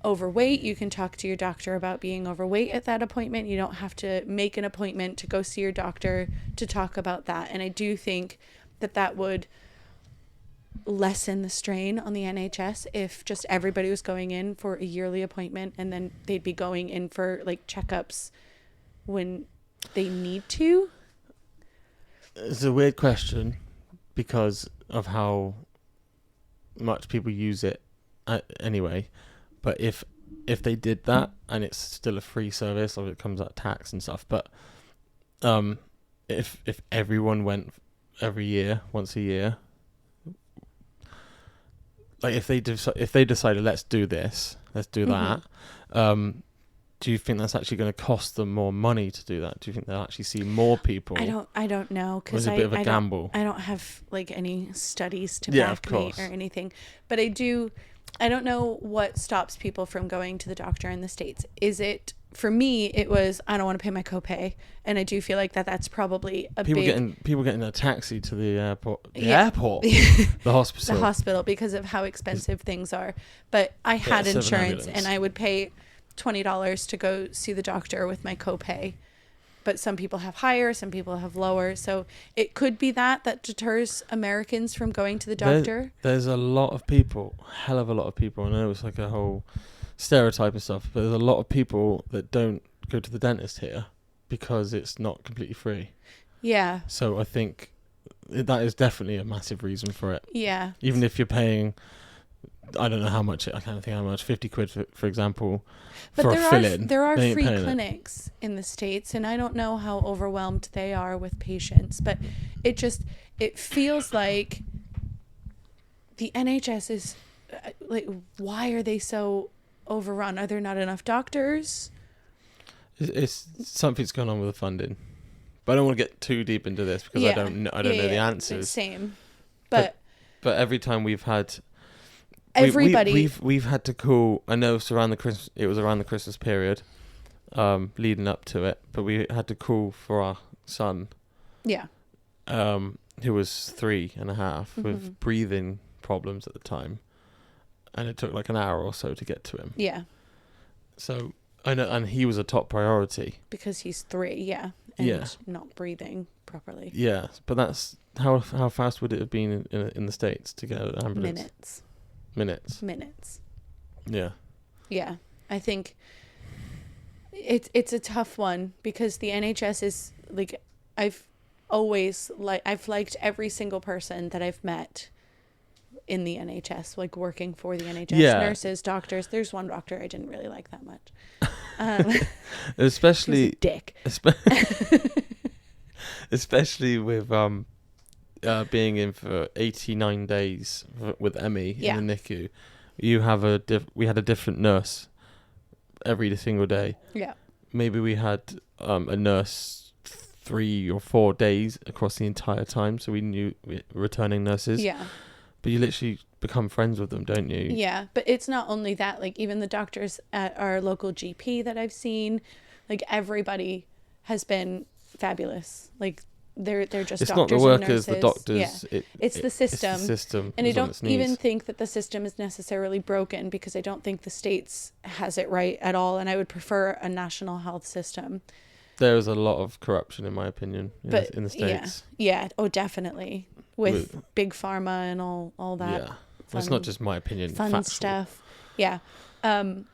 overweight, you can talk to your doctor about being overweight at that appointment. You don't have to make an appointment to go see your doctor to talk about that. And I do think that would lessen the strain on the NHS if just everybody was going in for a yearly appointment and then they'd be going in for like checkups when they need to. It's a weird question because of how much people use it anyway, but if they did that and it's still a free service, or it comes out tax and stuff, but if everyone went every year, once a year, like if they decided let's do this, let's do that, do you think that's actually going to cost them more money to do that? Do you think they'll actually see more people? I don't know, because it's a bit of a gamble. I don't have like any studies to back me or anything, but I don't know what stops people from going to the doctor in the States. Is it, for me, it was I don't want to pay my copay, and I do feel like that's probably people getting a taxi to the airport, the hospital because of how expensive things are. But I had insurance, and I would pay $20 to go see the doctor with my copay. But some people have higher, some people have lower. So it could be that deters Americans from going to the doctor. There's a lot of people, hell of a lot of people. I know it's like a whole stereotype and stuff, but there's a lot of people that don't go to the dentist here because it's not completely free. Yeah. So I think that is definitely a massive reason for it. Yeah. Even if you're paying, I don't know how much, I can't think how much, 50 quid for example, but for a fill-in. There are free clinics in the States, and I don't know how overwhelmed they are with patients, but it feels like the NHS is, like, why are they so overrun? Are there not enough doctors? It's something's going on with the funding. But I don't want to get too deep into this because I don't know the answers. Same. But every time we've had... We've had to call. I know it was around the Christmas period, leading up to it. But we had to call for our son. Yeah. Who was 3.5 with breathing problems at the time, and it took like an hour or so to get to him. Yeah. So I know, and he was a top priority because he's 3. Yeah. And Yeah. not breathing properly. Yeah, but that's how fast would it have been in the States to get an ambulance? Minutes. Yeah. Yeah, I think it's a tough one because the NHS is like, I've liked every single person that I've met in the NHS, like working for the NHS. Yeah. Nurses, doctors. There's one doctor I didn't really like that much. Especially dick. Especially with being in for 89 days with Emmy in the NICU. You have we had a different nurse every single day. Yeah. Maybe we had a nurse 3 or 4 days across the entire time, so we knew returning nurses. Yeah. But you literally become friends with them, don't you? Yeah, but it's not only that. Like, even the doctors at our local GP that I've seen, like, everybody has been fabulous. Like, they're just it's doctors not the and workers, nurses. the doctors. Yeah. It's the system. It's the system. And I don't even think that the system is necessarily broken, because I don't think the States has it right at all. And I would prefer a national health system. There is a lot of corruption, in my opinion, in the States. Yeah. Oh, definitely. With big pharma and all that. Yeah. It's not just my opinion. Fun factual stuff. Yeah. But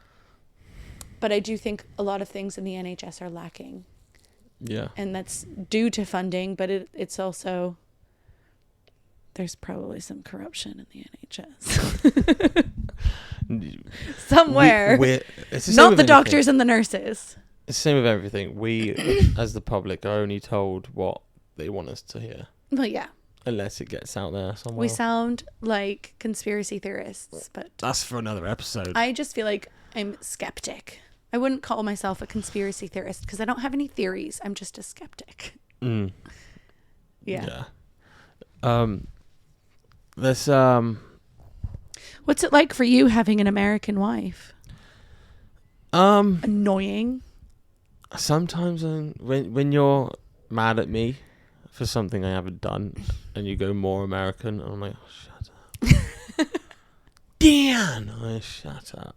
I do think a lot of things in the NHS are lacking. Yeah. And that's due to funding, but it's also, there's probably some corruption in the NHS. Somewhere. Not the doctors and the nurses. It's the same with everything. We, as the public, are only told what they want us to hear. Well, yeah. Unless it gets out there somewhere. We sound like conspiracy theorists, but that's for another episode. I just feel like I'm skeptic. I wouldn't call myself a conspiracy theorist because I don't have any theories. I'm just a skeptic. Mm. Yeah. There's What's it like for you having an American wife? Annoying. Sometimes when you're mad at me for something I haven't done, and you go more American, and I'm like, oh, shut up. Dan! Oh, shut up.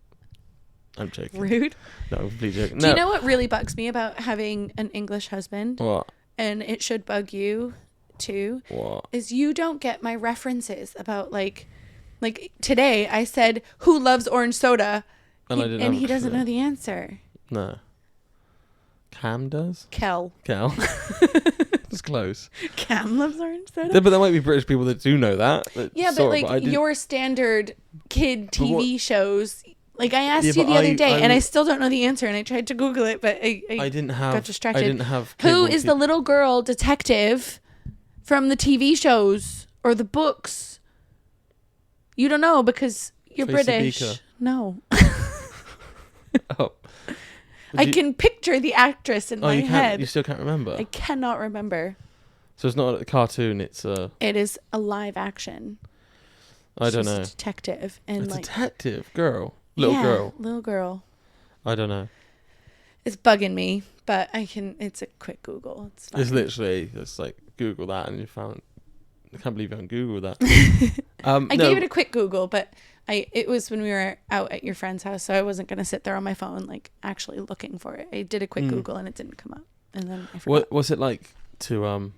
I'm joking. Rude. No, I'm completely joking. Do you know what really bugs me about having an English husband? What? And it should bug you too. What? Is you don't get my references about like today I said, who loves orange soda? And he doesn't know the answer. No. Cam does? Kel. It's close. Cam loves orange soda? Yeah, but there might be British people that do know that. Yeah, but like your standard kid TV shows. Like I asked you the other day and I still don't know the answer, and I tried to Google it, but I got distracted. I didn't have Who is the little girl detective from the TV shows or the books? You don't know because you're Tracy British. Beaker. No. Oh. I can picture the actress in my head. You still can't remember? I cannot remember. So it's not a cartoon, it's a... It is a live action. I don't know. She's a detective. And a detective? Girl? Little girl? I don't know. It's bugging me, but it's a quick Google. It's fine. It's literally, it's like, Google that and you found... I can't believe you haven't Googled that. I gave it a quick Google, but it was when we were out at your friend's house, so I wasn't going to sit there on my phone, like, actually looking for it. I did a quick Google and it didn't come up. And then I forgot. What was it like to...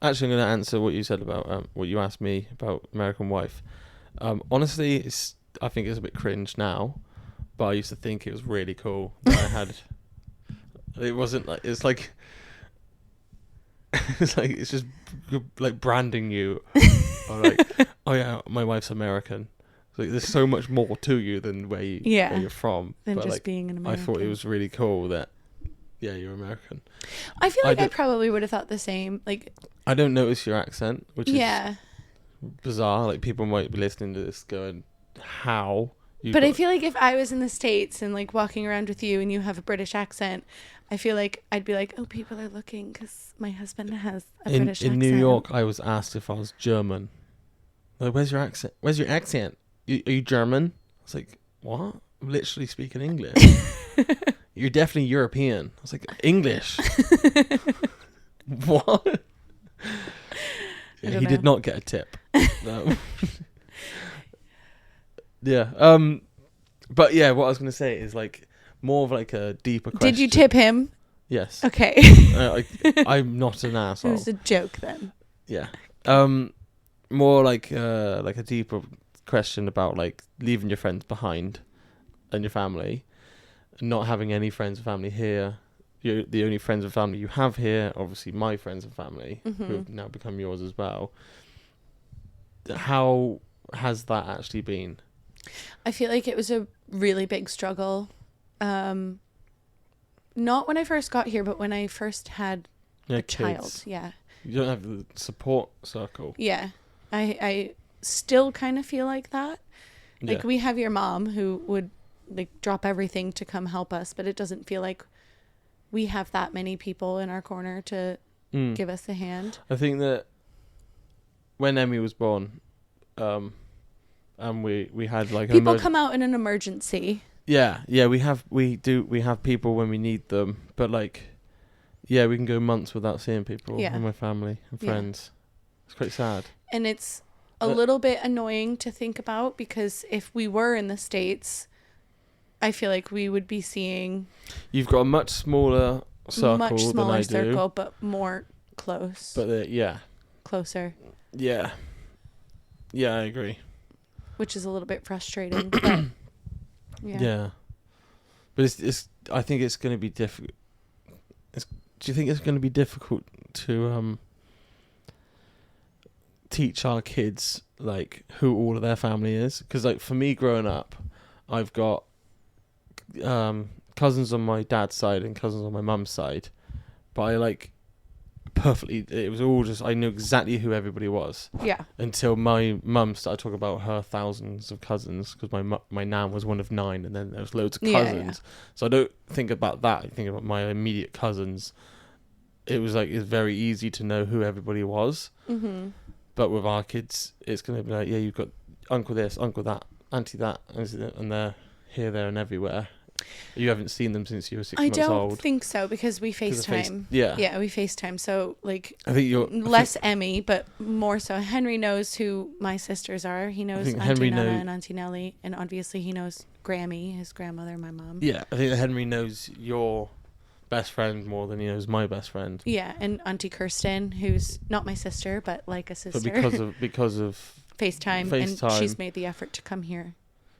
Actually, I'm going to answer what you said about... what you asked me about American Wife. Honestly, I think it's a bit cringe now, but I used to think it was really cool that I had... It wasn't like... It's like... it's just like branding you. Or like, oh yeah, my wife's American. So there's so much more to you than where you're from. Than but just like, being an American. I thought it was really cool that, yeah, you're American. I feel like I probably would have thought the same. Like, I don't notice your accent, which is yeah, bizarre. Like people might be listening to this going, how? But I feel like if I was in the States and like walking around with you and you have a British accent, I feel like I'd be like, oh, people are looking because my husband has a British accent. In New York, I was asked if I was German. Like, where's your accent? Where's your accent? Are you German? I was like, what? I'm literally speaking English. You're definitely European. I was like, English. What? Yeah, he did not get a tip. No. Yeah. But yeah, what I was gonna say is like more of like a deeper question. Did you tip him? Yes. Okay. I'm not an It asshole. was a joke then. Yeah. More like a deeper question about like leaving your friends behind and your family, not having any friends or family here. You're the only friends and family you have here. Obviously, my friends and family who have now become yours as well. How has that actually been? I feel like it was a really big struggle. Not when I first got here, but when I first had a child. Yeah. You don't have the support circle. Yeah. I still kind of feel like that. Like we have your mom who would like drop everything to come help us, but it doesn't feel like we have that many people in our corner to give us a hand. I think that when Emmy was born, and we had like people come out in an emergency. Yeah, we have people when we need them, but like, yeah, we can go months without seeing people and my family and friends. It's quite sad. And it's a little bit annoying to think about because if we were in the States, I feel like we would be seeing. You've got a much smaller circle than I do, but more close. But closer. Yeah, I agree. Which is a little bit frustrating. But yeah, but it's. I think it's going to be difficult. Do you think it's going to be difficult to teach our kids like who all of their family is? Because like for me growing up, I've got cousins on my dad's side and cousins on my mum's side, but I like perfectly. It was all just I knew exactly who everybody was. Yeah. Until my mum started talking about her thousands of cousins, because my nan was one of 9, and then there was loads of cousins. Yeah. So I don't think about that. I think about my immediate cousins. It was like it's very easy to know who everybody was. Mm-hmm. But with our kids, it's going to be like, yeah, you've got uncle this, uncle that, auntie that, and they're here, there, and everywhere. You haven't seen them since you were 6 months old. I don't think so, because we FaceTime. Yeah, we FaceTime. So, like, I think less Emmy, but more so Henry knows who my sisters are. He knows Auntie Nana and Auntie Nellie, and obviously he knows Grammy, his grandmother, my mom. Yeah, I think that Henry knows your best friend more than he knows my best friend. Yeah, and Auntie Kirsten, who's not my sister, but like a sister. But because of FaceTime, and she's made the effort to come here.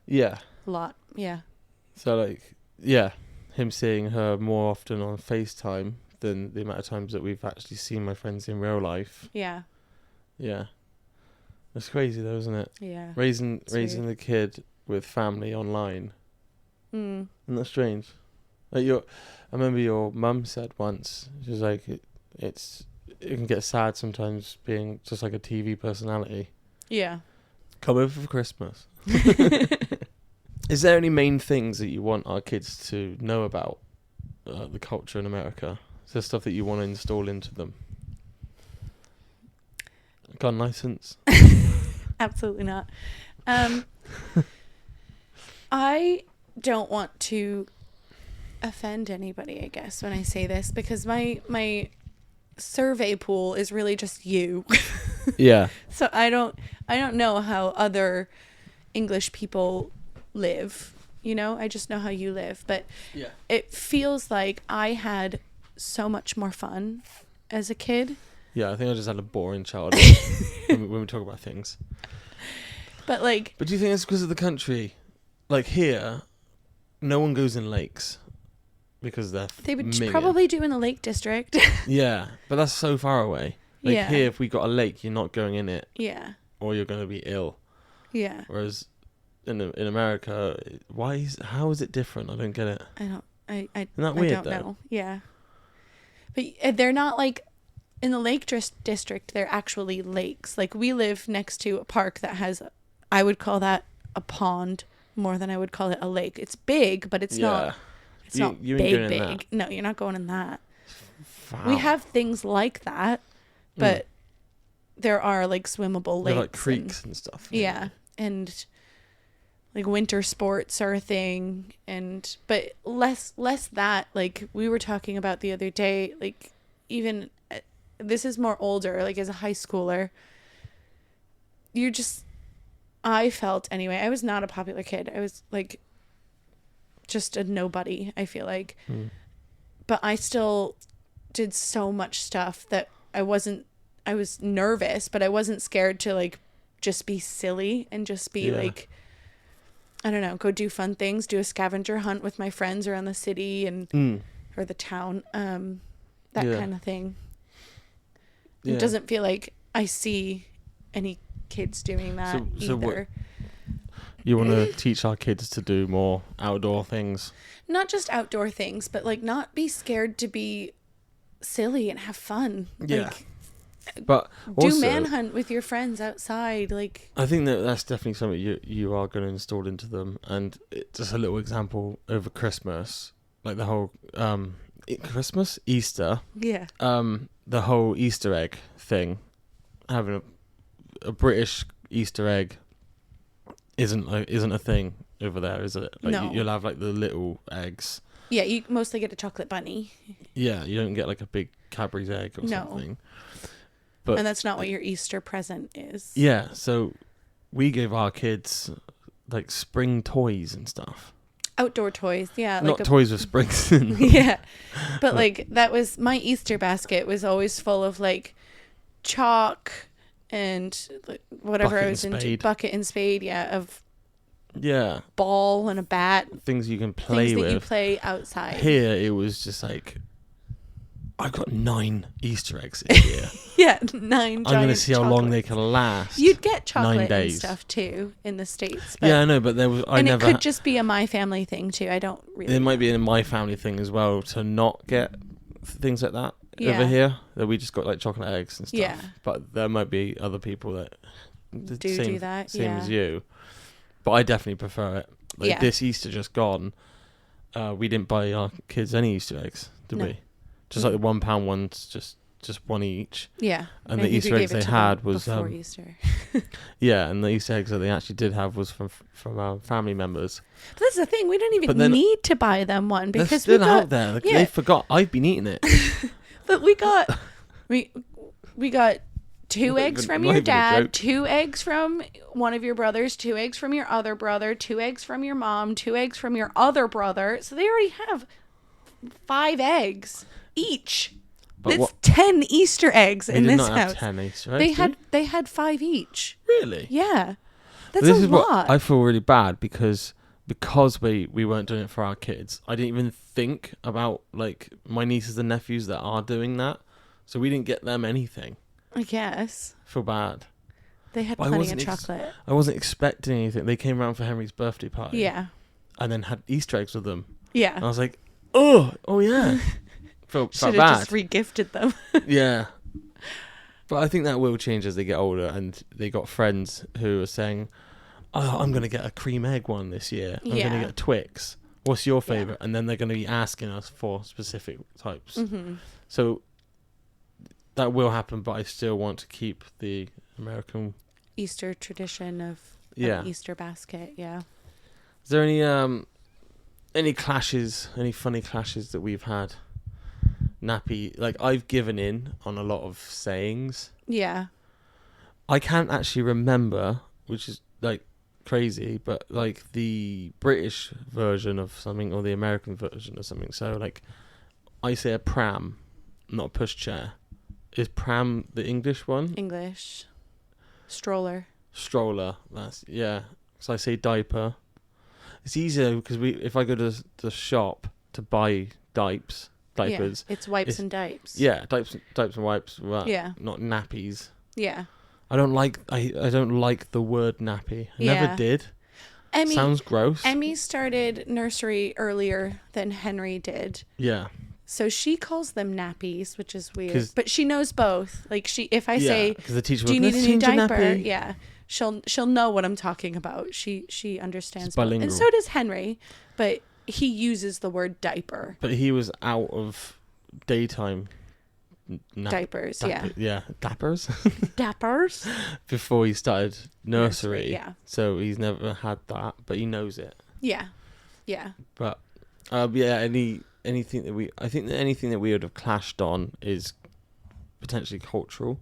Yeah. A lot, yeah. So, like, yeah, him seeing her more often on FaceTime than the amount of times that we've actually seen my friends in real life. Yeah. Yeah. It's crazy though, isn't it? Yeah. Raising the kid with family online. Isn't that strange? Like I remember your mum said once, she was like, it can get sad sometimes being just like a TV personality. Yeah. Come over for Christmas. Is there any main things that you want our kids to know about the culture in America? Is there stuff that you want to install into them? Gun license? Absolutely not. I don't want to offend anybody, I guess, when I say this, because my survey pool is really just you. Yeah. So I don't know how other English people live, I just know how you live, but yeah, it feels like I had so much more fun as a kid. Yeah, I think I just had a boring childhood when we talk about things. But do you think it's because of the country? Like here, no one goes in lakes because they would probably do in the Lake District. Yeah, but that's so far away. Like here, if we got a lake, you're not going in it. Yeah. Or you're going to be ill. Yeah. Whereas in America, how is it different? I don't get it. Isn't that weird, I don't know. Yeah. But they're not like in the Lake District, they're actually lakes. Like we live next to a park that has, I would call that a pond more than I would call it a lake. It's big, but it's not. It's not big. No, you're not going in that. Wow. We have things like that, but there are like swimmable lakes, like creeks and stuff. Yeah, and like winter sports are a thing, but less that. Like we were talking about the other day, like even this is more older, like as a high schooler, I felt anyway, I was not a popular kid. I was like just a nobody, I feel like. But I still did so much stuff that I was nervous, but I wasn't scared to like just be silly and just be like, I don't know, go do fun things, do a scavenger hunt with my friends around the city and or the town, that kind of thing. It doesn't feel like I see any kids doing that either. You want to teach our kids to do more outdoor things? Not just outdoor things, but like not be scared to be silly and have fun. Yeah. Like, but also, do manhunt with your friends outside. Like, I think that's definitely something you are going to install into them. And just a little example over Christmas, like the whole Christmas, Easter. Yeah. The whole Easter egg thing, having a British Easter egg isn't a thing over there, is it? Like, no. You'll have like the little eggs. Yeah, you mostly get a chocolate bunny. Yeah, you don't get like a big Cadbury's egg or something. But, and that's not what your Easter present is. Yeah, so we gave our kids like spring toys and stuff. Outdoor toys, yeah. Not toys with springs in them. Yeah. But like that was my Easter basket was always full of like chalk and whatever I was into. Bucket and spade, of ball and a bat. Things you can play with. Things that you play outside. Here it was just like, I've got 9 Easter eggs in here. Yeah, 9 giant I'm going to see how chocolates. long they can last. You'd get chocolate 9 days. and stuff too in the States. But, yeah, I know, but there was. It could just be a my family thing too. I don't really. It might be a my family thing as well to not get things like that over here. That we just got like chocolate eggs and stuff. Yeah. But there might be other people that do that. Same as you. But I definitely prefer it. Like this Easter just gone, we didn't buy our kids any Easter eggs, did we? Just like the £1 ones, just one each. Yeah. And the Easter eggs they had was before Easter. yeah, and the Easter eggs that they actually did have was from our family members. But that's the thing, we don't even need to buy them one because they're still out there. Like, they forgot. I've been eating it. But we got 2 eggs from your dad, 2 eggs from one of your brothers, 2 eggs from your other brother, 2 eggs from your mom, 2 eggs from your other brother. So they already have 5 eggs each. It's 10 Easter eggs in this house. Have 10 Easter eggs. They had 5 each. Really? Yeah. That's a lot. I feel really bad because we weren't doing it for our kids. I didn't even think about like my nieces and nephews that are doing that. So we didn't get them anything. I guess. I feel bad. They had plenty of chocolate. I wasn't expecting anything. They came around for Henry's birthday party. Yeah. And then had Easter eggs with them. Yeah. And I was like, oh yeah. Felt bad. Should have just re-gifted them. Yeah. But I think that will change as they get older, and they got friends who are saying, oh, I'm going to get a cream egg one this year. I'm going to get a Twix. What's your favourite? And then they're going to be asking us for specific types. Mm-hmm. So that will happen, but I still want to keep the American Easter tradition of Easter basket. Yeah. Is there any clashes, any funny clashes that we've had? Nappy, like I've given in on a lot of sayings. Yeah. I can't actually remember, which is like crazy, but like the British version of something or the American version of something. So like I say a pram, not a pushchair. Is pram the English one? English. Stroller. That's So I say diaper. It's easier because if I go to the shop to buy diapers. Yeah, it's wipes and dipes. Yeah, diapers and wipes. Well, yeah. Not nappies. Yeah. I don't like the word nappy. I never did. Sounds gross. Emmy started nursery earlier than Henry did. Yeah. So she calls them nappies, which is weird. But she knows both. Like if I say, the teacher do you need a new diaper? Yeah. She'll know what I'm talking about. She understands both. And so does Henry, but he uses the word diaper. But he was out of daytime diapers, yeah. Dappers? Dappers? Before he started nursery. Yeah. So he's never had that, but he knows it. Yeah. Yeah. But, anything that we would have clashed on is potentially cultural.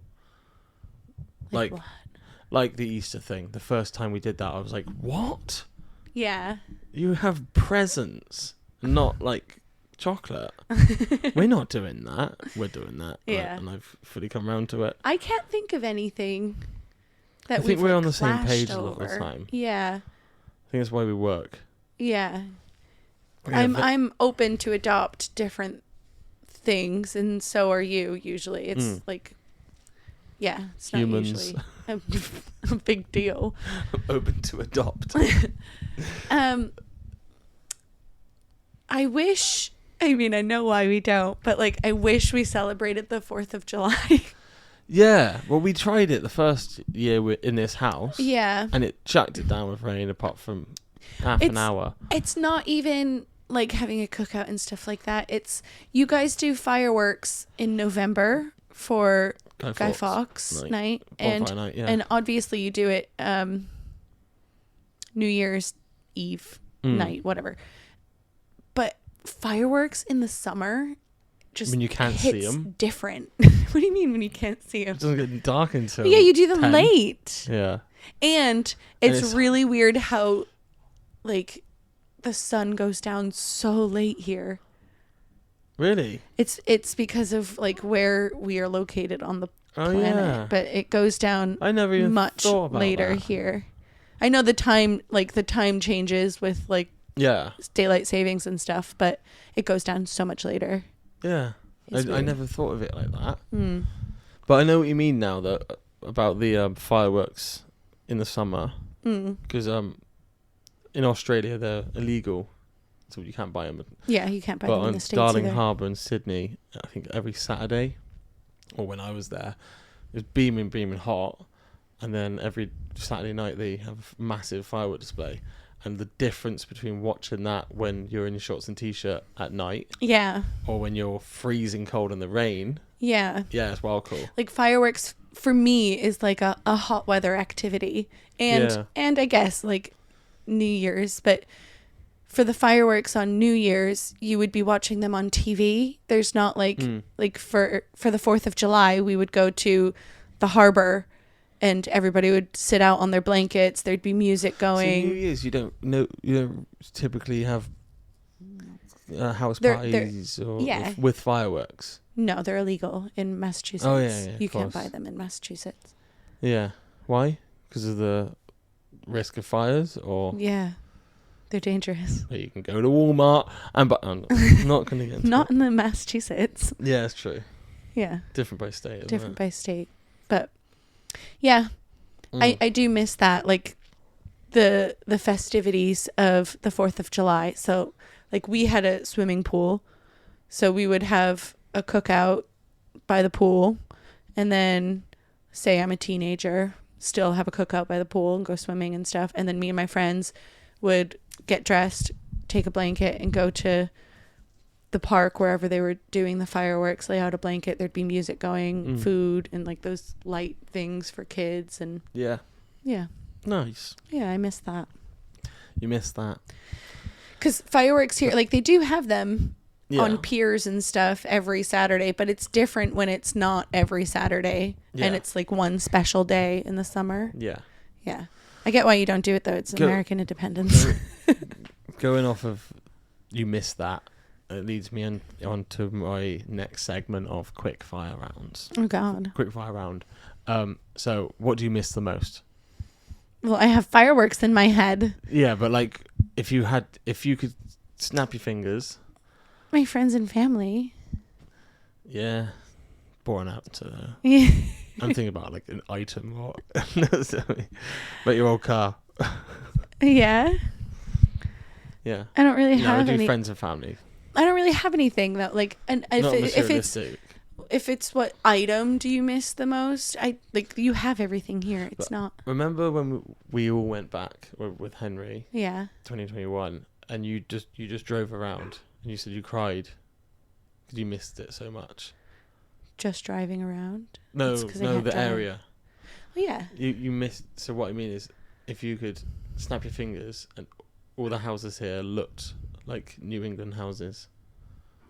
Like what? like the Easter thing. The first time we did that, I was like, what? Yeah. You have presents, not like chocolate. We're not doing that. We're doing that. Yeah. And I've fully come around to it. I can't think of anything that I think we're on the same page over. a lot of the time. Yeah. I think that's why we work. Yeah. I'm open to adopt different things, and so are you usually. It's like, yeah, it's not Humans. usually a big deal. Open to adopt. I wish, I mean, I know why we don't, but like, I wish we celebrated the 4th of July. Yeah, well, we tried it the first year in this house. Yeah. And it chucked it down with rain apart from half an hour. It's not even like having a cookout and stuff like that. It's, you guys do fireworks in November for Guy Fawkes night. Night, yeah. And obviously you do it New Year's Eve night, whatever. But fireworks in the summer just when you can't hits see them. Different. What do you mean when you can't see them? It doesn't get dark until Yeah, you do them 10. late. Yeah. And it's really weird how like the sun goes down so late here. Really? It's because of like where we are located on the planet. Yeah. But it goes down I never even much thought about later that. here. I know the time changes with like daylight savings and stuff, but it goes down so much later. Yeah. I never thought of it like that. Mm. But I know what you mean now that about the fireworks in the summer. Because in Australia they're illegal, so you can't buy them. Yeah, you can't buy them in the States Darling either. Harbour in Sydney, I think every Saturday, or when I was there, it was beaming hot, and then every Saturday night they have a massive firework display. And the difference between watching that when you're in your shorts and t-shirt at night, or when you're freezing cold in the rain, it's wild cool. Like fireworks for me is like a hot weather activity, and I guess like New Year's, but for the fireworks on New Year's, you would be watching them on TV. There's not like like for the 4th of July, we would go to the harbour. And everybody would sit out on their blankets. There'd be music going. So New Year's, you don't typically have house parties with fireworks. No, they're illegal in Massachusetts. Oh yeah, you can't buy them in Massachusetts. Yeah, why? Because of the risk of fires, or they're dangerous. You can go to Walmart and I'm not going to get into not in the Massachusetts. Yeah, it's true. Yeah, different by state. Different by state, but. Yeah, I do miss that, like the festivities of the 4th of July. So like we had a swimming pool, so we would have a cookout by the pool, and then say I'm a teenager, still have a cookout by the pool and go swimming and stuff. And then me and my friends would get dressed, take a blanket, and go to the park wherever they were doing the fireworks, lay out a blanket, there'd be music going, food, and like those light things for kids. And yeah Nice. Yeah, I miss that. You miss that because fireworks here, like they do have them on piers and stuff every Saturday, but it's different when it's not every Saturday and it's like one special day in the summer. Yeah, I get why you don't do it though. It's American independence. Going off of you miss that, it leads me on to my next segment of quick fire rounds. Oh God. Quick fire round. So what do you miss the most? Well, I have fireworks in my head. Yeah, but like if you could snap your fingers. My friends and family. Yeah. Born out to I'm thinking about like an item or but your old car. Yeah. Yeah. I don't really have any friends and family. I don't really have anything that like, and if it's what item do you miss the most? I like you have everything here. It's not. Remember when we all went back with Henry? Yeah. 2021, and you just drove around and you said you cried because you missed it so much. Just driving around? No, the area. Well, yeah. You missed. So what I mean is, if you could snap your fingers and all the houses here looked like New England houses.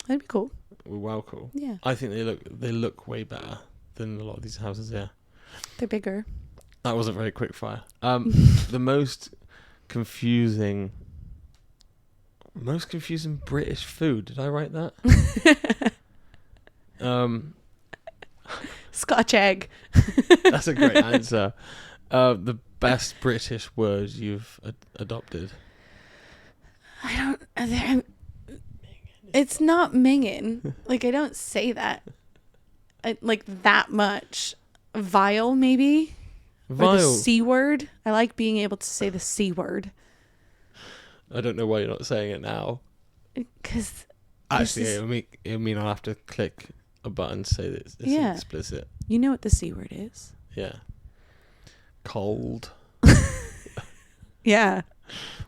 That'd be cool. Well, cool. Yeah. I think they look way better than a lot of these houses here. They're bigger. That wasn't very quick fire. The most confusing British food. Did I write that? Scotch egg. That's a great answer. The best British words you've adopted. It's not minging. Like, I don't say that. Like that much. Vile, maybe? Vile. Or the C word. I like being able to say the C word. I don't know why you're not saying it now. Because actually, it'll mean I'll have to click a button to say that it's explicit. You know what the C word is? Yeah. Cold. Yeah.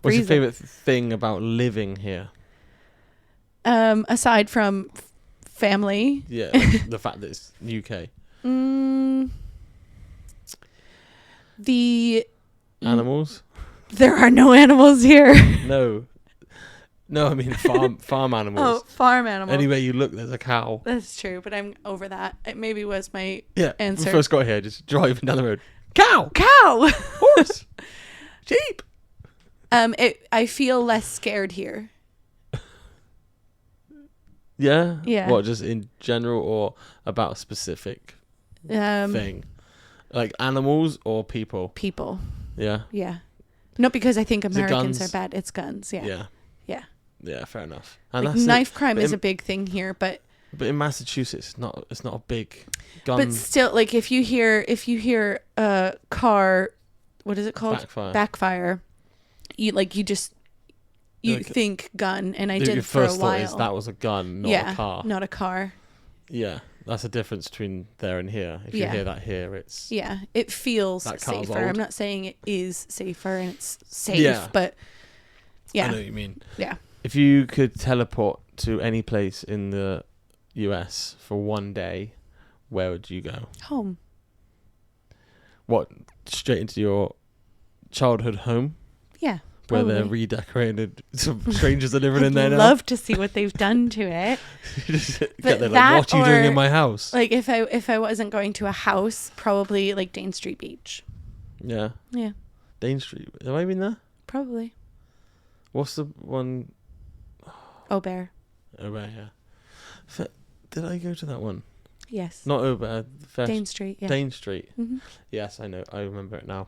What's your favourite thing about living here? Aside from family. Yeah, like the fact that it's UK. The animals? There are no animals here. No, I mean farm animals. Oh, farm animals. Anywhere you look, there's a cow. That's true, but I'm over that. It maybe was my answer. When we first got here, just driving down the road. Cow! Horse! Sheep! I feel less scared here. Yeah? Yeah. What, just in general or about a specific thing? Like animals or people? People. Yeah? Yeah. Not because I think Americans guns? are bad. It's guns. Yeah. Yeah. Yeah. Yeah, fair enough. And like knife crime is a big thing here, but in Massachusetts, it's not a big gun. But still, like if you hear a car, what is it called? Backfire. You think gun, and I did your for a first while. thought is that was a gun, not a car. Not a car. Yeah, that's the difference between there and here. If you hear that here, it's it feels safer. I'm not saying it is safer and it's safe, but yeah, I know what you mean. Yeah, if you could teleport to any place in the US for one day, where would you go? Home. What? Straight into your childhood home? Yeah. Where probably. they're redecorated. Some strangers are living in there now. I'd love to see what they've done to it. But like, what are you doing in my house? Like if I wasn't going to a house, probably like Dane Street Beach. Yeah. Yeah. Dane Street. Have I been there? Probably. What's the one? Aubert. Aubert, yeah. Did I go to that one? Yes. Not Aubert. Dane Street. Yeah. Dane Street. Mm-hmm. Yes, I know. I remember it now.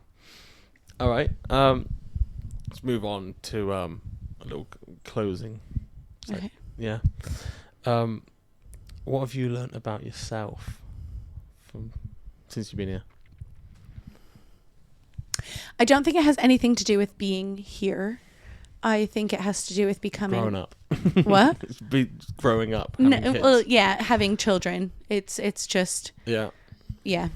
All right. Let's move on to a little closing. Okay. Yeah. What have you learnt about yourself since you've been here? I don't think it has anything to do with being here. I think it has to do with becoming... Growing up. What? Growing up. Kids. Well, yeah, having children. It's just... Yeah. Yeah.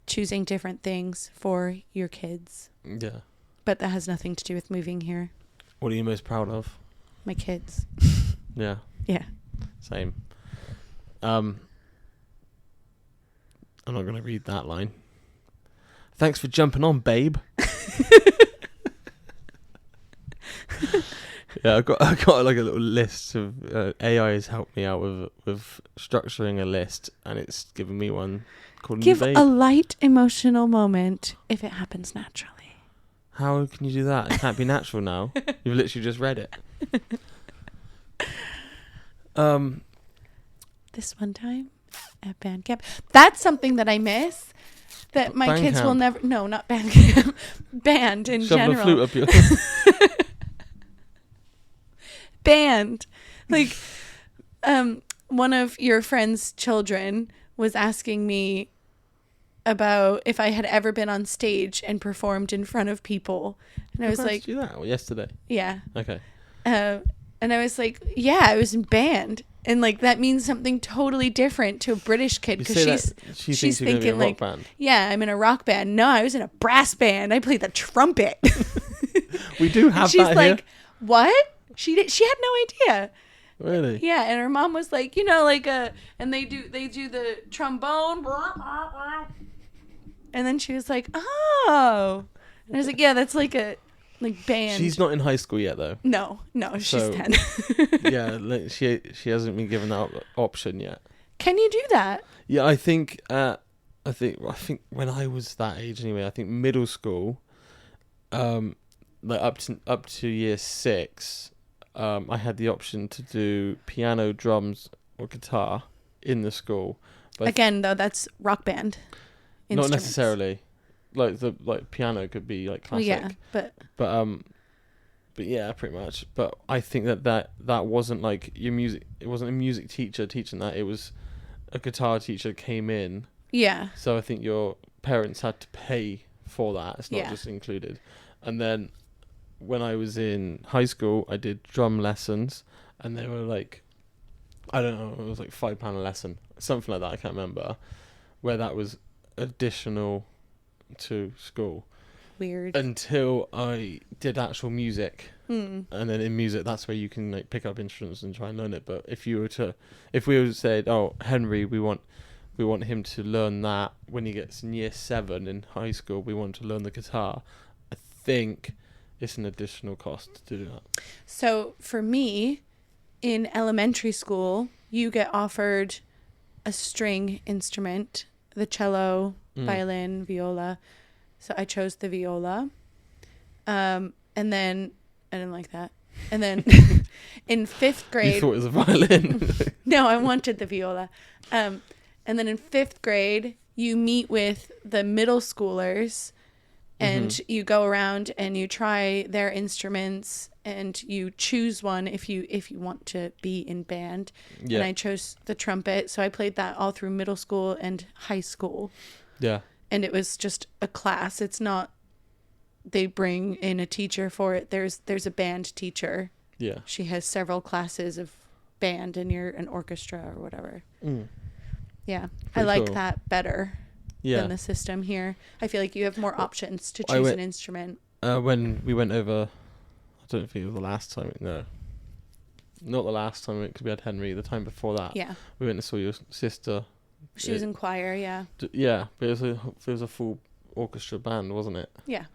Choosing different things for your kids. Yeah. But that has nothing to do with moving here. What are you most proud of? My kids. Yeah. Yeah. Same. I'm not going to read that line. Thanks for jumping on, babe. Yeah, I got like a little list of AI has helped me out with structuring a list, and it's given me one called Give Babe. a light emotional moment if it happens naturally. How can you do that? It can't be natural now. You've literally just read it. This one time at band camp. That's something that I miss. That my kids will never. No, not band camp. Band in general. Shove a flute up your. Band, like, one of your friend's children was asking me about if I had ever been on stage and performed in front of people, and I was like, "You that yesterday?" Yeah. Okay. And I was like, "Yeah, I was in band." And like that means something totally different to a British kid because she's thinking like, yeah, I'm in a rock band. No, I was in a brass band. I played the trumpet. We do have she's that like, here. What? She had no idea. Really? Yeah, and her mom was like, and they do the trombone. And then she was like, oh. And I was like, yeah, that's like a band. She's not in high school yet, though. No, she's 10. Yeah, like, she hasn't been given that option yet. Can you do that? Yeah, I think I think when I was that age anyway, I think middle school, like up to year 6, I had the option to do piano, drums, or guitar in the school. But Again, though, that's rock band. Not Instruments. necessarily. Like piano could be like Well, classic. yeah, But yeah, pretty much. But I think that wasn't like your music. It wasn't a music teacher teaching that. It was a guitar teacher came in. yeah, So I think your parents had to pay for that. It's not Yeah. just included. And then when I was in high school, I did drum lessons, and they were like, I don't know, it was like £5 a lesson, something like that. I can't remember. Where that was additional to school. weird. Until I did actual music, Mm. and then in music, that's where you can like pick up instruments and try and learn it. But if we were to say, oh, Henry, we want him to learn that when he gets in year 7 in high school, we want to learn the guitar, I think it's an additional cost to do that. So for me, in elementary school, you get offered a string instrument, the cello, violin, viola. So I chose the viola. And then I didn't like that. And then in 5th grade, You thought it was a violin. no, I wanted the viola. And then in 5th grade, you meet with the middle schoolers and you go around and you try their instruments and you choose one if you want to be in band. Yeah. And I chose the trumpet. So I played that all through middle school and high school. Yeah. And it was just a class. It's not they bring in a teacher for it. There's a band teacher. Yeah. She has several classes of band and you're an orchestra or whatever. Yeah. I Pretty like cool. that better Yeah. than the system here. I feel like you have more options to I choose went- an instrument. When we went over, I don't think it was the last time. No, not the last time because we had Henry. The time before that, Yeah. we went and saw your sister. She was in choir, yeah. Yeah, but it was a full orchestra band, wasn't it? Yeah.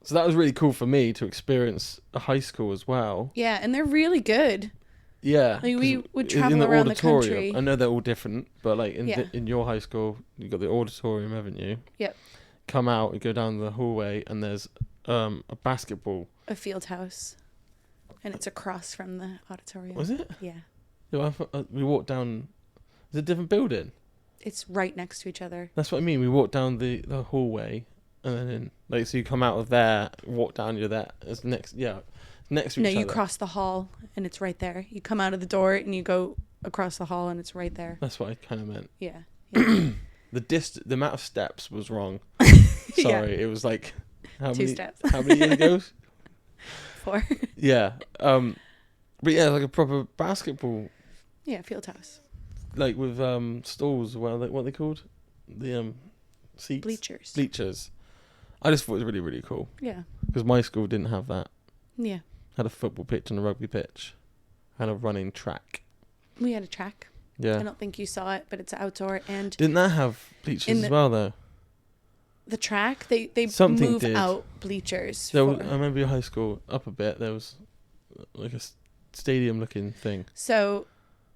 So that was really cool for me to experience a high school as well. Yeah, and they're really good. Yeah, Like, we 'cause would in travel the around the auditorium, country. I know they're all different, but like Yeah. in your high school, you got the auditorium, haven't you? Yep. Come out, you go down the hallway, and there's a basketball. A field house. And it's across from the auditorium. Was it? Yeah. Yeah, we walked down. It's a different building. It's right next to each other. That's what I mean. We walked down the hallway, and then like so you come out of there, walk down, you're there. It's next to each No, other. you cross the hall and it's right there. You come out of the door and you go across the hall and it's right there. That's what I kind of meant. Yeah. Yeah. The amount of steps was wrong. Yeah. Sorry, it was like how 2 many steps. how many years ago? 4. Yeah. But yeah, like a proper basketball, Yeah, field house. like with stalls. What are they called? The seats. Bleachers. Bleachers. I just thought it was really really cool Yeah. because my school didn't have that. Yeah. Had a football pitch and a rugby pitch, and a running track. We had a track. Yeah. I don't think you saw it, but it's outdoor. And Didn't that have bleachers as well though? the track, they Something move did. out bleachers. There was, for- I remember your high school up a bit. There was like a stadium looking thing. So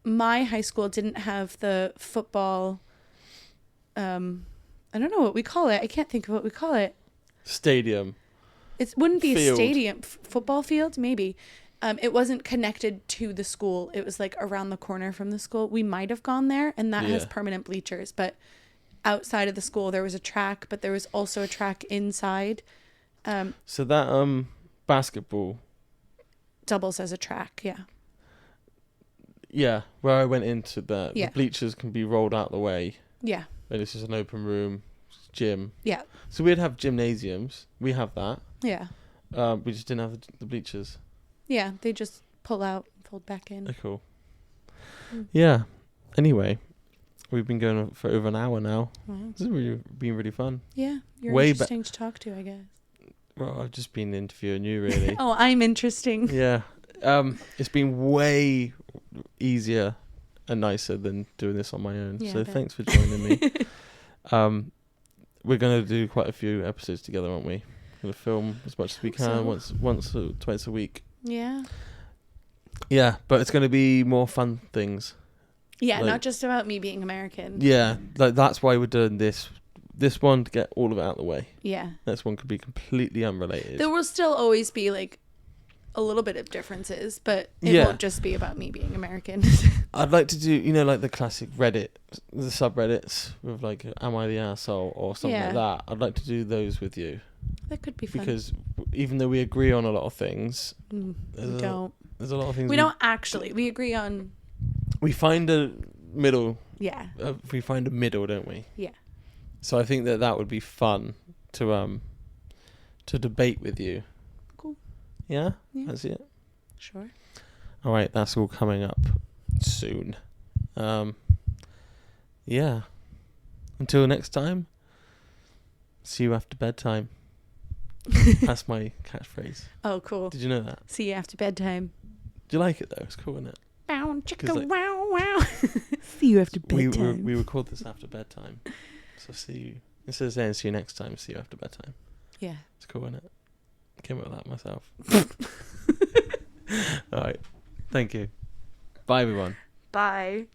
my high school didn't have the football. I don't know what we call it. I can't think of what we call it. Stadium. It wouldn't be Field. a stadium. Football field, maybe. It wasn't connected to the school. It was like around the corner from the school. We might have gone there, and that has Yeah. permanent bleachers. But outside of the school, there was a track, but there was also a track inside. So that basketball. Doubles as a track, yeah. Yeah, where I went into the Yeah. bleachers can be rolled out the way, Yeah, and it's just an open room, gym. yeah, So we'd have gymnasiums. We have that. yeah. We just didn't have the bleachers. Yeah, they just pull out and fold back in. They're cool. Mm. Yeah. Anyway, we've been going on for over an hour now. Wow. This has been really fun. Yeah, you're Way interesting to talk to, I guess. Well, I've just been interviewing you, really. Oh, I'm interesting. Yeah. It's been way easier and nicer than doing this on my own. Yeah, I So bet. thanks for joining me. We're going to do quite a few episodes together, aren't we? Going to film as much as we Hope can, so. once or twice a week. Yeah. Yeah, but it's going to be more fun things. Yeah, Like, not just about me being American. Yeah, like that's why we're doing this one to get all of it out of the way. Yeah. Next one could be completely unrelated. There will still always be like a little bit of differences, but it Yeah. won't just be about me being American. I'd like to do, like the classic Reddit, the subreddits with like, am I the asshole or something like that. I'd like to do those with you. That could be fun. Because even though we agree on a lot of things, we there's don't. There's a lot of things We don't actually. We agree on. We find a middle. Yeah. We find a middle, don't we? Yeah. So I think that would be fun to debate with you. Cool. Yeah? Yeah. That's it. Sure. All right, that's all coming up soon. Yeah. Until next time. See you after bedtime. That's my catchphrase. Oh, cool. Did you know that? See you after bedtime. Do you like it though? It's cool, isn't it? Bow, chicka, like, wow, wow. See you after bedtime. We record this after bedtime. So see you. Instead of saying see you next time, see you after bedtime. Yeah. It's cool, isn't it? Came up with that myself. All right. Thank you. Bye, everyone. Bye.